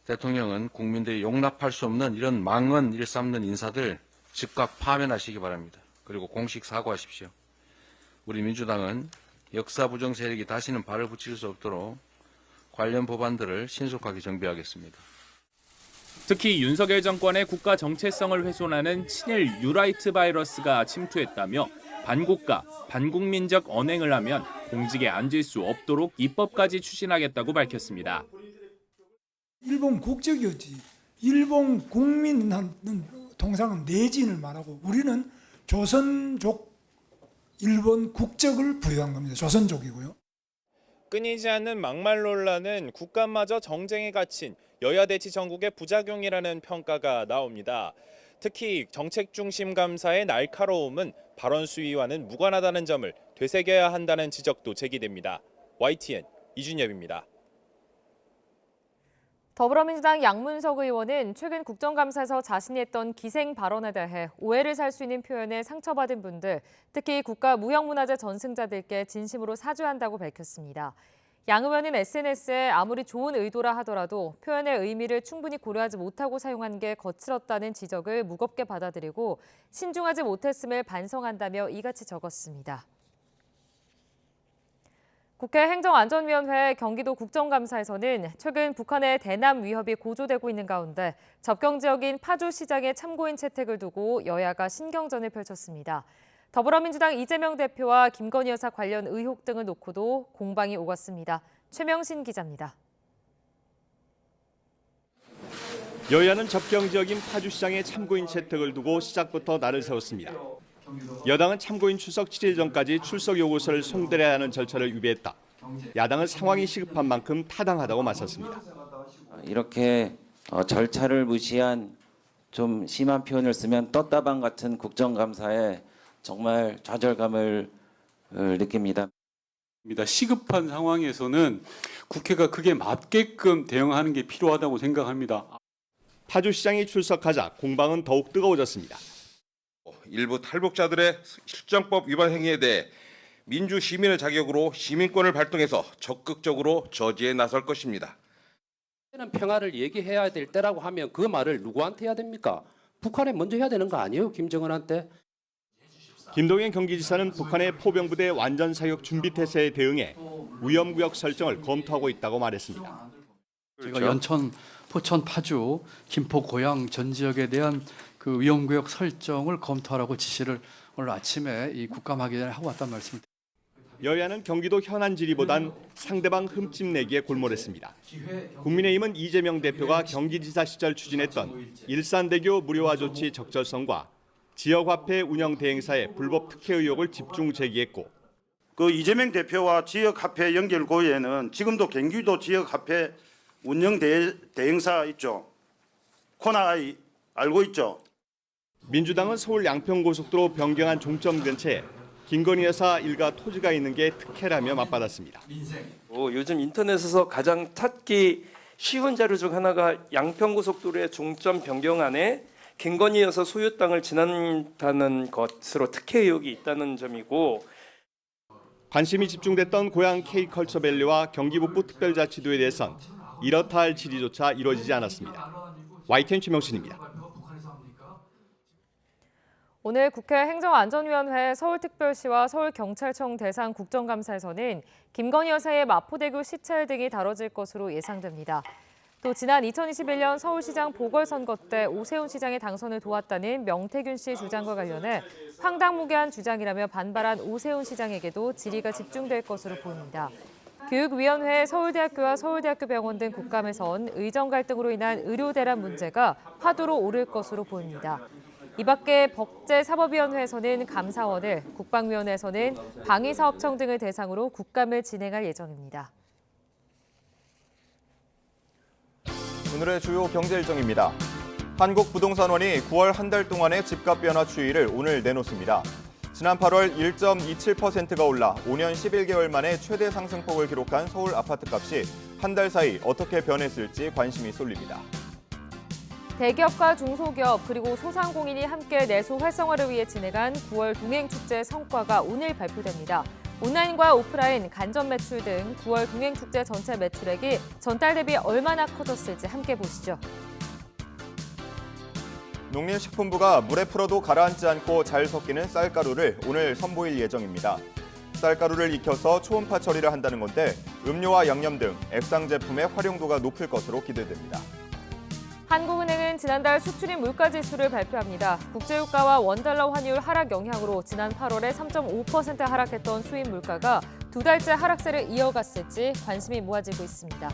대통령은 국민들이 용납할 수 없는 이런 망언 일삼는 인사들 즉각 파면하시기 바랍니다. 그리고 공식 사과하십시오. 우리 민주당은 역사 부정 세력이 다시는 발을 붙일 수 없도록 관련 법안들을 신속하게 정비하겠습니다. 특히 윤석열 정권의 국가 정체성을 훼손하는 친일 뉴라이트 바이러스가 침투했다며 반국가, 반국민적 언행을 하면 공직에 앉을 수 없도록 입법까지 추진하겠다고 밝혔습니다. 일본 국적이었지. 일본 국민은 통상은 내진을 말하고 우리는 조선족 일본 국적을 부여한 겁니다. 조선족이고요. 끊이지 않는 막말 논란은 국감마저 정쟁에 갇힌 여야 대치 정국의 부작용이라는 평가가 나옵니다. 특히 정책 중심 감사의 날카로움은 발언 수위와는 무관하다는 점을 되새겨야 한다는 지적도 제기됩니다. YTN 이준엽입니다. 더불어민주당 양문석 의원은 최근 국정감사에서 자신이 했던 기생 발언에 대해 오해를 살 수 있는 표현에 상처받은 분들, 특히 국가무형문화재 전승자들께 진심으로 사죄한다고 밝혔습니다. 양 의원은 SNS에 아무리 좋은 의도라 하더라도 표현의 의미를 충분히 고려하지 못하고 사용한 게 거칠었다는 지적을 무겁게 받아들이고 신중하지 못했음을 반성한다며 이같이 적었습니다. 국회 행정안전위원회 경기도 국정감사에서는 최근 북한의 대남 위협이 고조되고 있는 가운데 접경 지역인 파주시장의 참고인 채택을 두고 여야가 신경전을 펼쳤습니다. 더불어민주당 이재명 대표와 김건희 여사 관련 의혹 등을 놓고도 공방이 오갔습니다. 최명신 기자입니다. 여야는 접경 지역인 파주시장의 참고인 채택을 두고 시작부터 날을 세웠습니다. 여당은 참고인 출석 7일 전까지 출석 요구서를 송달해야 하는 절차를 위배했다. 야당은 상황이 시급한 만큼 타당하다고 맞섰습니다. 이렇게 절차를 무시한 좀 심한 표현을 쓰면 떴다방 같은 국정감사에 정말 좌절감을 느낍니다. 시급한 상황에서는 국회가 그게 맞게끔 대응하는 게 필요하다고 생각합니다. 파주시장이 출석하자 공방은 더욱 뜨거워졌습니다. 일부 탈북자들의 실정법 위반 행위에 대해 민주시민의 자격으로 시민권을 발동해서 적극적으로 저지해 나설 것입니다. 평화를 얘기해야 될 때라고 하면 그 말을 누구한테 해야 됩니까? 북한에 먼저 해야 되는 거 아니에요? 김정은한테? 김동연 경기지사는 북한의 포병부대 완전 사격 준비 태세에 대응해 위험구역 설정을 검토하고 있다고 말했습니다. 제가 연천, 포천, 파주, 김포, 고양 전 지역에 대한 그 위험구역 설정을 검토하라고 지시를 오늘 아침에 이 국감하기 전에 하고 왔단 말씀입니다. 여야는 경기도 현안 질의보단 상대방 흠집내기에 골몰했습니다. 국민의힘은 이재명 대표가 경기지사 시절 추진했던 일산대교 무료화 조치 적절성과 지역화폐 운영 대행사의 불법 특혜 의혹을 집중 제기했고, 그 이재명 대표와 지역화폐 연결 고의에는 지금도 경기도 지역화폐 운영 대행사 있죠. 코나아이 알고 있죠. 민주당은 서울 양평고속도로 변경한 종점 근처에 김건희 여사 일가 토지가 있는 게 특혜라며 맞받았습니다. 요즘 인터넷에서 가장 찾기 쉬운 자료 중 하나가 양평고속도로의 종점 변경안에 김건희 여사 소유 땅을 지난다는 것으로 특혜 의혹이 있다는 점이고, 관심이 집중됐던 고향 K컬처밸리와 경기북부 특별자치도에 대해선 이렇다 할 질의조차 이루어지지 않았습니다. YTN 최명신입니다. 오늘 국회 행정안전위원회 서울특별시와 서울경찰청 대상 국정감사에서는 김건희 여사의 마포대교 시찰 등이 다뤄질 것으로 예상됩니다. 또 지난 2021년 서울시장 보궐선거 때 오세훈 시장의 당선을 도왔다는 명태균 씨 주장과 관련해 황당무계한 주장이라며 반발한 오세훈 시장에게도 질의가 집중될 것으로 보입니다. 교육위원회 서울대학교와 서울대학교병원 등 국감에선 의정 갈등으로 인한 의료 대란 문제가 화두로 오를 것으로 보입니다. 이 밖에 법제사법위원회에서는 감사원을, 국방위원회에서는 방위사업청 등을 대상으로 국감을 진행할 예정입니다. 오늘의 주요 경제 일정입니다. 한국부동산원이 9월 한 달 동안의 집값 변화 추이를 오늘 내놓습니다. 지난 8월 1.27%가 올라 5년 11개월 만에 최대 상승폭을 기록한 서울 아파트값이 한 달 사이 어떻게 변했을지 관심이 쏠립니다. 대기업과 중소기업 그리고 소상공인이 함께 내수 활성화를 위해 진행한 9월 동행축제 성과가 오늘 발표됩니다. 온라인과 오프라인, 간접 매출 등 9월 동행축제 전체 매출액이 전달 대비 얼마나 커졌을지 함께 보시죠. 농림식품부가 물에 풀어도 가라앉지 않고 잘 섞이는 쌀가루를 오늘 선보일 예정입니다. 쌀가루를 익혀서 초음파 처리를 한다는 건데 음료와 양념 등 액상 제품의 활용도가 높을 것으로 기대됩니다. 한국은행은 지난달 수출입 물가지수를 발표합니다. 국제유가와 원달러 환율 하락 영향으로 지난 8월에 3.5% 하락했던 수입 물가가 두 달째 하락세를 이어갔을지 관심이 모아지고 있습니다.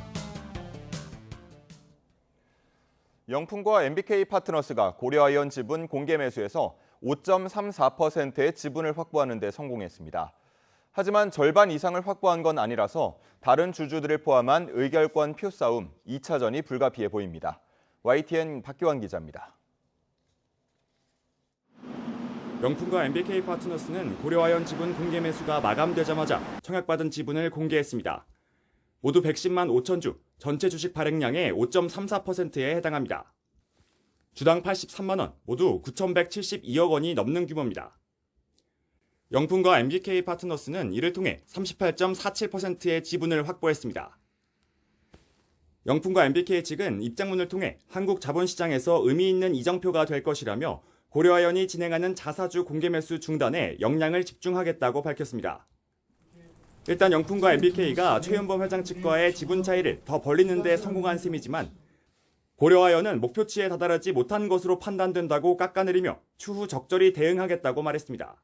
영풍과 MBK 파트너스가 고려아이언 지분 공개 매수에서 5.34%의 지분을 확보하는 데 성공했습니다. 하지만 절반 이상을 확보한 건 아니라서 다른 주주들을 포함한 의결권 표 싸움 2차전이 불가피해 보입니다. YTN 박기환 기자입니다. 영풍과 MBK 파트너스는 고려아이언 지분 공개 매수가 마감되자마자 청약받은 지분을 공개했습니다. 모두 110만 5천 주, 전체 주식 발행량의 5.34%에 해당합니다. 주당 83만 원, 모두 9,172억 원이 넘는 규모입니다. 영풍과 MBK 파트너스는 이를 통해 38.47%의 지분을 확보했습니다. 영풍과 MBK 측은 입장문을 통해 한국 자본시장에서 의미 있는 이정표가 될 것이라며 고려아이언이 진행하는 자사주 공개 매수 중단에 역량을 집중하겠다고 밝혔습니다. 일단 영풍과 MBK가 최윤범 회장 측과의 지분 차이를 더 벌리는 데 성공한 셈이지만 고려아이언은 목표치에 다다르지 못한 것으로 판단된다고 깎아내리며 추후 적절히 대응하겠다고 말했습니다.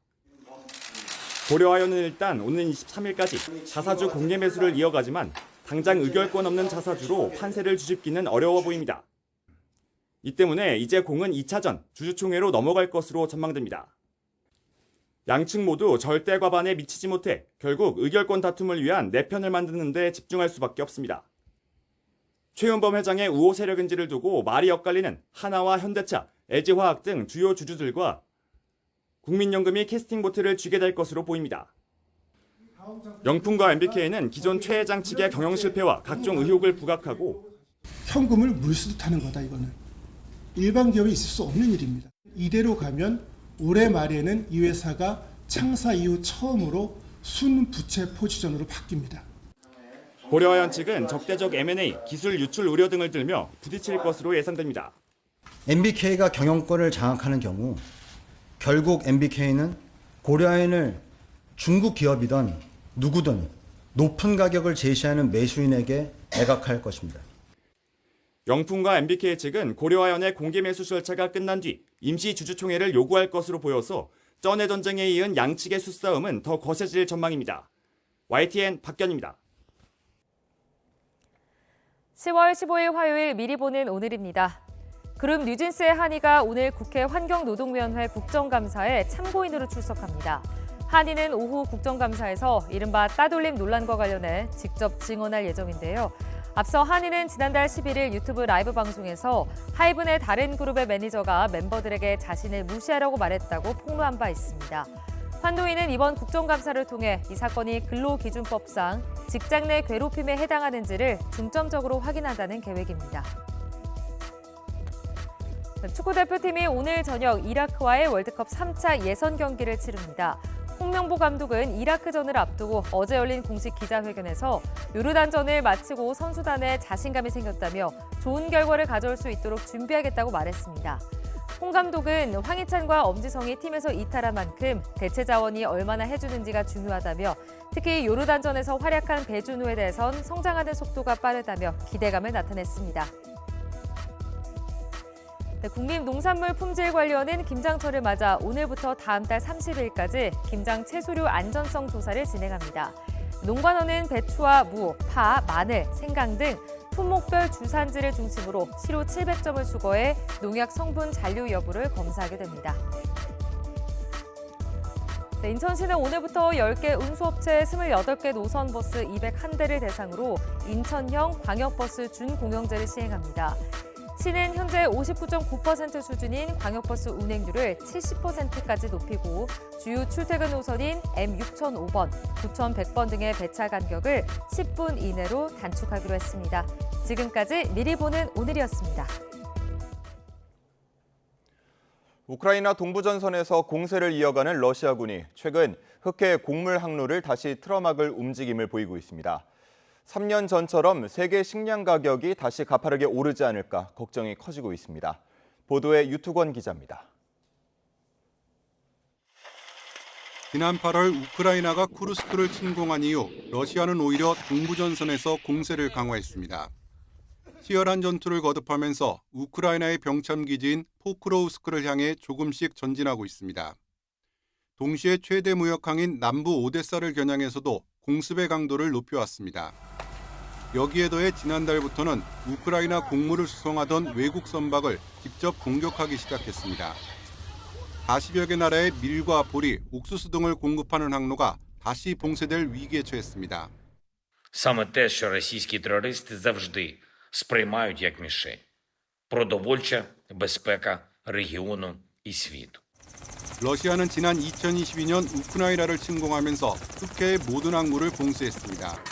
고려아이언은 일단 오는 23일까지 자사주 공개 매수를 이어가지만 당장 의결권 없는 자사주로 판세를 뒤집기는 어려워 보입니다. 이 때문에 이제 공은 2차전 주주총회로 넘어갈 것으로 전망됩니다. 양측 모두 절대 과반에 미치지 못해 결국 의결권 다툼을 위한 내편을 만드는 데 집중할 수밖에 없습니다. 최윤범 회장의 우호 세력인지를 두고 말이 엇갈리는 하나와 현대차, LG화학 등 주요 주주들과 국민연금이 캐스팅 보트를 쥐게 될 것으로 보입니다. 영풍과 MBK는 기존 최 회장 측의 경영 실패와 각종 의혹을 부각하고 현금을 물수듯하는 거다 이거는. 일반 기업에 있을 수 없는 일입니다. 이대로 가면 올해 말에는 이 회사가 창사 이후 처음으로 순부채 포지션으로 바뀝니다. 고려아이언 측은 적대적 M&A, 기술 유출 우려 등을 들며 부딪힐 것으로 예상됩니다. MBK가 경영권을 장악하는 경우 결국 MBK는 고려아이언을 중국 기업이든 누구든 높은 가격을 제시하는 매수인에게 매각할 것입니다. 영풍과 MBK 측은 고려아이언의 공개 매수 절차가 끝난 뒤 임시 주주총회를 요구할 것으로 보여서 쩐의 전쟁에 이은 양측의 수싸움은 더 거세질 전망입니다. YTN 박견입니다. 10월 15일 화요일 미리 보는 오늘입니다. 그룹 뉴진스의 한이가 오늘 국회 환경노동위원회 국정감사에 참고인으로 출석합니다. 한이는 오후 국정감사에서 이른바 따돌림 논란과 관련해 직접 증언할 예정인데요. 앞서 한이는 지난달 11일 유튜브 라이브 방송에서 하이븐의 다른 그룹의 매니저가 멤버들에게 자신을 무시하려고 말했다고 폭로한 바 있습니다. 환노위는 이번 국정감사를 통해 이 사건이 근로기준법상 직장 내 괴롭힘에 해당하는지를 중점적으로 확인한다는 계획입니다. 축구대표팀이 오늘 저녁 이라크와의 월드컵 3차 예선 경기를 치릅니다. 홍명보 감독은 이라크전을 앞두고 어제 열린 공식 기자회견에서 요르단전을 마치고 선수단에 자신감이 생겼다며 좋은 결과를 가져올 수 있도록 준비하겠다고 말했습니다. 홍 감독은 황희찬과 엄지성이 팀에서 이탈한 만큼 대체 자원이 얼마나 해주는지가 중요하다며 특히 요르단전에서 활약한 배준호에 대해선 성장하는 속도가 빠르다며 기대감을 나타냈습니다. 국민농산물 품질관리원은 김장철을 맞아 오늘부터 다음 달 30일까지 김장 채소류 안전성 조사를 진행합니다. 농관원은 배추와 무, 파, 마늘, 생강 등 품목별 주산지를 중심으로 시로 700점을 수거해 농약 성분 잔류 여부를 검사하게 됩니다. 인천시는 오늘부터 10개 운수업체 28개 노선버스 201대를 대상으로 인천형 광역버스 준공영제를 시행합니다. 시는 현재 59.9% 수준인 광역버스 운행률을 70%까지 높이고 주요 출퇴근 노선인 M6005번, 9100번 등의 배차 간격을 10분 이내로 단축하기로 했습니다. 지금까지 미리 보는 오늘이었습니다. 우크라이나 동부전선에서 공세를 이어가는 러시아군이 최근 흑해 곡물 항로를 다시 틀어막을 움직임을 보이고 있습니다. 3년 전처럼 세계 식량 가격이 다시 가파르게 오르지 않을까 걱정이 커지고 있습니다. 보도에 유투권 기자입니다. 지난 8월 우크라이나가 쿠르스크를 침공한 이후 러시아는 오히려 동부전선에서 공세를 강화했습니다. 치열한 전투를 거듭하면서 우크라이나의 병참 기지인 포크로우스크를 향해 조금씩 전진하고 있습니다. 동시에 최대 무역항인 남부 오데사를 겨냥해서도 공습의 강도를 높여왔습니다. 여기에 더해 지난달부터는 우크라이나 곡물을 수송하던 외국 선박을 직접 공격하기 시작했습니다. 40여 개 나라의 밀과 보리, 옥수수 등을 공급하는 항로가 다시 봉쇄될 위기에 처했습니다. Саме те, що російські терористи завжди сприймають як мішень. Продовольча безпека регіону і світу. 러시아는 지난 2022년 우크라이나를 침공하면서 흑해의 모든 항구를 봉쇄했습니다.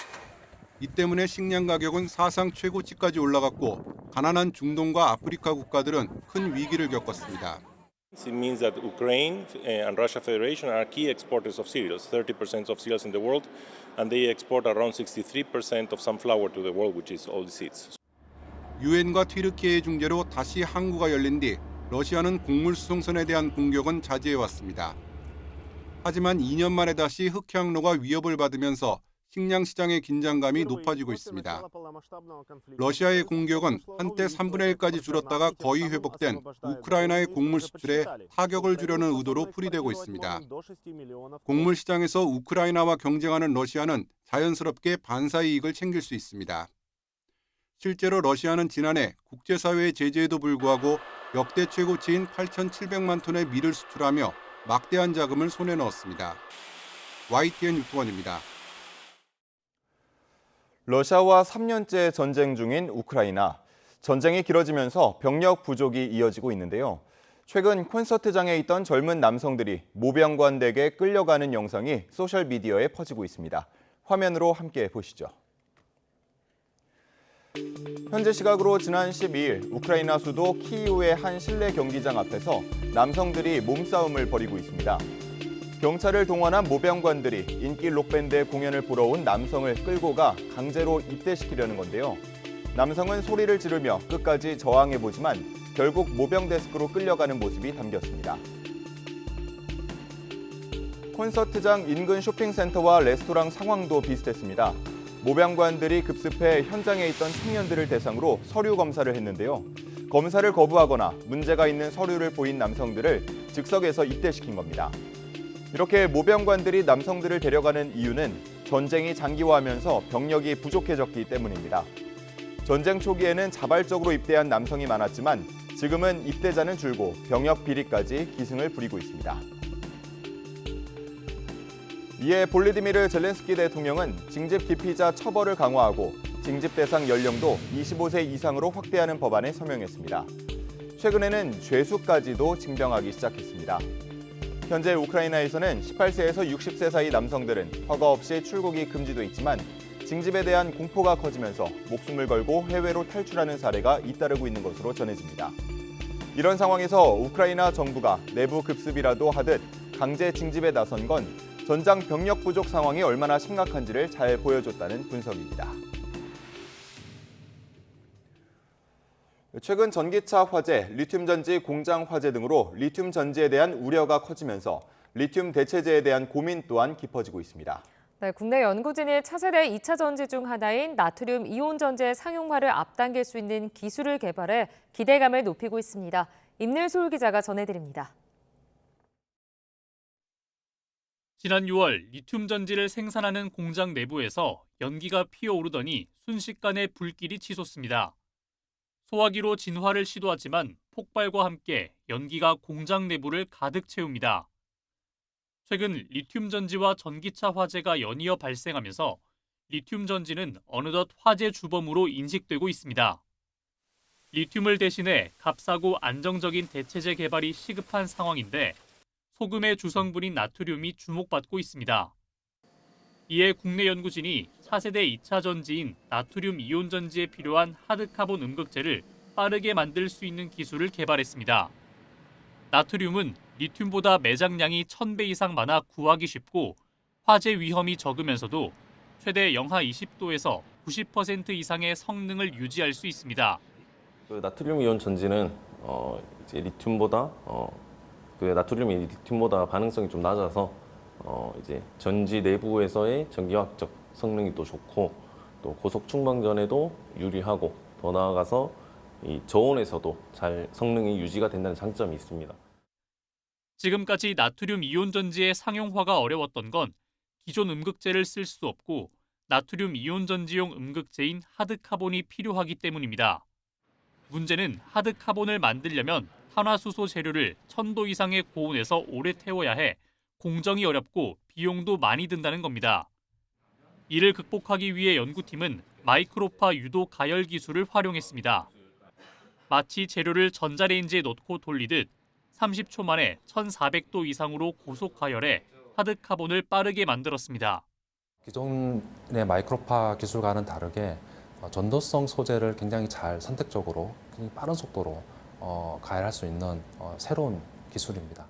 이 때문에 식량 가격은 사상 최고치까지 올라갔고 가난한 중동과 아프리카 국가들은 큰 위기를 겪었습니다. It means that Ukraine and Russia Federation are key exporters of cereals, 30% of cereals in the world, and they export around 63% of sunflower to the world, which is all the seeds. 유엔과 튀르키예의 중재로 다시 항구가 열린 뒤 러시아는 곡물 수송선에 대한 공격은 자제해왔습니다. 하지만 2년 만에 다시 흑해 항로가 위협을 받으면서 식량 시장의 긴장감이 높아지고 있습니다. 러시아의 공격은 한때 3분의 1까지 줄었다가 거의 회복된 우크라이나의 곡물 수출에 타격을 주려는 의도로 풀이되고 있습니다. 곡물 시장에서 우크라이나와 경쟁하는 러시아는 자연스럽게 반사 이익을 챙길 수 있습니다. 실제로 러시아는 지난해 국제사회의 제재에도 불구하고 역대 최고치인 8,700만 톤의 밀을 수출하며 막대한 자금을 손에 넣었습니다. YTN 유튜원입니다. 러시아와 3년째 전쟁 중인 우크라이나. 전쟁이 길어지면서 병력 부족이 이어지고 있는데요. 최근 콘서트장에 있던 젊은 남성들이 모병관에게 끌려가는 영상이 소셜미디어에 퍼지고 있습니다. 화면으로 함께 보시죠. 현재 시각으로 지난 12일 우크라이나 수도 키이우의 한 실내 경기장 앞에서 남성들이 몸싸움을 벌이고 있습니다. 경찰을 동원한 모병관들이 인기 록밴드의 공연을 보러 온 남성을 끌고 가 강제로 입대시키려는 건데요. 남성은 소리를 지르며 끝까지 저항해보지만 결국 모병 데스크로 끌려가는 모습이 담겼습니다. 콘서트장 인근 쇼핑센터와 레스토랑 상황도 비슷했습니다. 모병관들이 급습해 현장에 있던 청년들을 대상으로 서류 검사를 했는데요. 검사를 거부하거나 문제가 있는 서류를 보인 남성들을 즉석에서 입대시킨 겁니다. 이렇게 모병관들이 남성들을 데려가는 이유는 전쟁이 장기화하면서 병력이 부족해졌기 때문입니다. 전쟁 초기에는 자발적으로 입대한 남성이 많았지만 지금은 입대자는 줄고 병역 비리까지 기승을 부리고 있습니다. 이에 볼리디미르 젤렌스키 대통령은 징집 기피자 처벌을 강화하고 징집 대상 연령도 25세 이상으로 확대하는 법안에 서명했습니다. 최근에는 죄수까지도 징병하기 시작했습니다. 현재 우크라이나에서는 18세에서 60세 사이 남성들은 허가 없이 출국이 금지돼 있지만 징집에 대한 공포가 커지면서 목숨을 걸고 해외로 탈출하는 사례가 잇따르고 있는 것으로 전해집니다. 이런 상황에서 우크라이나 정부가 내부 급습이라도 하듯 강제 징집에 나선 건 전장 병력 부족 상황이 얼마나 심각한지를 잘 보여줬다는 분석입니다. 최근 전기차 화재, 리튬 전지 공장 화재 등으로 리튬 전지에 대한 우려가 커지면서 리튬 대체제에 대한 고민 또한 깊어지고 있습니다. 네, 국내 연구진이 차세대 2차 전지 중 하나인 나트륨 이온 전지의 상용화를 앞당길 수 있는 기술을 개발해 기대감을 높이고 있습니다. 임늘솔 기자가 전해드립니다. 지난 6월 리튬 전지를 생산하는 공장 내부에서 연기가 피어오르더니 순식간에 불길이 치솟습니다. 소화기로 진화를 시도하지만 폭발과 함께 연기가 공장 내부를 가득 채웁니다. 최근 리튬 전지와 전기차 화재가 연이어 발생하면서 리튬 전지는 어느덧 화재 주범으로 인식되고 있습니다. 리튬을 대신해 값싸고 안정적인 대체제 개발이 시급한 상황인데 소금의 주성분인 나트륨이 주목받고 있습니다. 이에 국내 연구진이 차세대 2차 전지인 나트륨 이온 전지에 필요한 하드카본 음극재를 빠르게 만들 수 있는 기술을 개발했습니다. 나트륨은 리튬보다 매장량이 1000배 이상 많아 구하기 쉽고 화재 위험이 적으면서도 최대 영하 20도에서 90% 이상의 성능을 유지할 수 있습니다. 나트륨 이온 전지는 이제 리튬보다 나트륨이 리튬보다 반응성이 좀 낮아서 이제 전지 내부에서의 전기화학적 성능이 또 좋고 또 고속 충방 전에도 유리하고 더 나아가서 이 저온에서도 잘 성능이 유지가 된다는 장점이 있습니다. 지금까지 나트륨 이온 전지의 상용화가 어려웠던 건 기존 음극재를 쓸 수 없고 나트륨 이온 전지용 음극재인 하드카본이 필요하기 때문입니다. 문제는 하드카본을 만들려면 탄화수소 재료를 1000도 이상의 고온에서 오래 태워야 해 공정이 어렵고 비용도 많이 든다는 겁니다. 이를 극복하기 위해 연구팀은 마이크로파 유도 가열 기술을 활용했습니다. 마치 재료를 전자레인지에 넣고 돌리듯 30초 만에 1400도 이상으로 고속 가열해 하드카본을 빠르게 만들었습니다. 기존의 마이크로파 기술과는 다르게 전도성 소재를 굉장히 잘 선택적으로 굉장히 빠른 속도로 가열할 수 있는 새로운 기술입니다.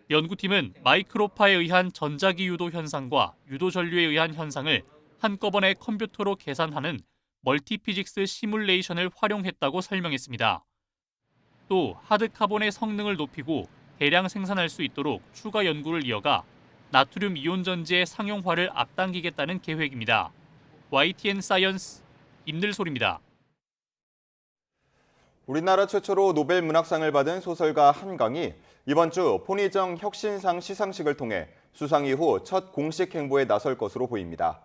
연구팀은 마이크로파에 의한 전자기 유도 현상과 유도 전류에 의한 현상을 한꺼번에 컴퓨터로 계산하는 멀티피직스 시뮬레이션을 활용했다고 설명했습니다. 또 하드카본의 성능을 높이고 대량 생산할 수 있도록 추가 연구를 이어가 나트륨 이온 전지의 상용화를 앞당기겠다는 계획입니다. YTN 사이언스 임늘솔입니다. 우리나라 최초로 노벨 문학상을 받은 소설가 한강이 이번 주 포니정 혁신상 시상식을 통해 수상 이후 첫 공식 행보에 나설 것으로 보입니다.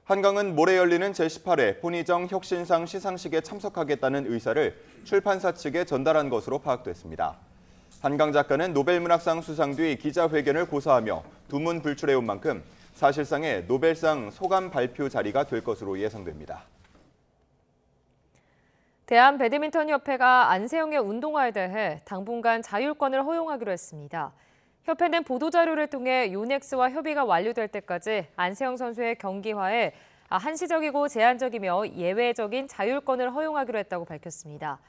한강은 모레 열리는 제18회 포니정 혁신상 시상식에 참석하겠다는 의사를 출판사 측에 전달한 것으로 파악됐습니다. 한강 작가는 노벨 문학상 수상 뒤 기자회견을 고사하며 두문 불출해온 만큼 사실상의 노벨상 소감 발표 자리가 될 것으로 예상됩니다. 대한배드민턴협회가 안세영의 운동화에 대해 당분간 자율권을 허용하기로 했습니다. 협회는 보도자료를 통해 요넥스와 협의가 완료될 때까지 안세영 선수의 경기화에 한시적이고 제한적이며 예외적인 자율권을 허용하기로 했다고 밝혔습니다.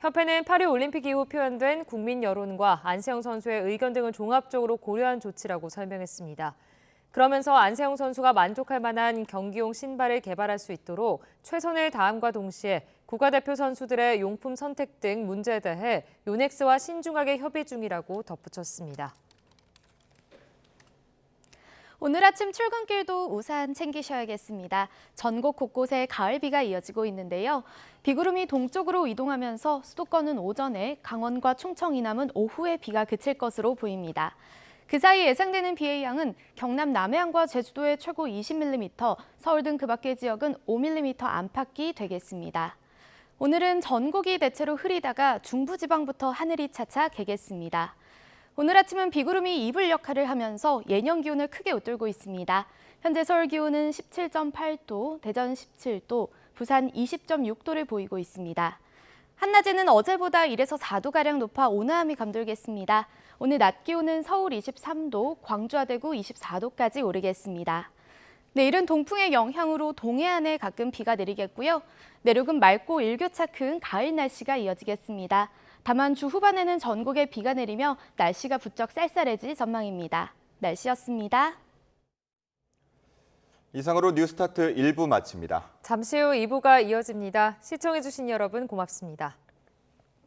협회는 파리올림픽 이후 표현된 국민 여론과 안세영 선수의 의견 등을 종합적으로 고려한 조치라고 설명했습니다. 그러면서 안세영 선수가 만족할 만한 경기용 신발을 개발할 수 있도록 최선을 다함과 동시에 국가대표 선수들의 용품 선택 등 문제에 대해 요넥스와 신중하게 협의 중이라고 덧붙였습니다. 오늘 아침 출근길도 우산 챙기셔야겠습니다. 전국 곳곳에 가을비가 이어지고 있는데요. 비구름이 동쪽으로 이동하면서 수도권은 오전에, 강원과 충청 이남은 오후에 비가 그칠 것으로 보입니다. 그 사이 예상되는 비의 양은 경남 남해안과 제주도에 최고 20mm, 서울 등 그 밖의 지역은 5mm 안팎이 되겠습니다. 오늘은 전국이 대체로 흐리다가 중부지방부터 하늘이 차차 개겠습니다. 오늘 아침은 비구름이 이불 역할을 하면서 예년 기온을 크게 웃돌고 있습니다. 현재 서울 기온은 17.8도, 대전 17도, 부산 20.6도를 보이고 있습니다. 한낮에는 어제보다 1에서 4도가량 높아 온화함이 감돌겠습니다. 오늘 낮 기온은 서울 23도, 광주와 대구 24도까지 오르겠습니다. 내일은 동풍의 영향으로 동해안에 가끔 비가 내리겠고요. 내륙은 맑고 일교차 큰 가을 날씨가 이어지겠습니다. 다만 주 후반에는 전국에 비가 내리며 날씨가 부쩍 쌀쌀해질 전망입니다. 날씨였습니다. 이상으로 뉴스타트 1부 마칩니다. 잠시 후 2부가 이어집니다. 시청해주신 여러분 고맙습니다.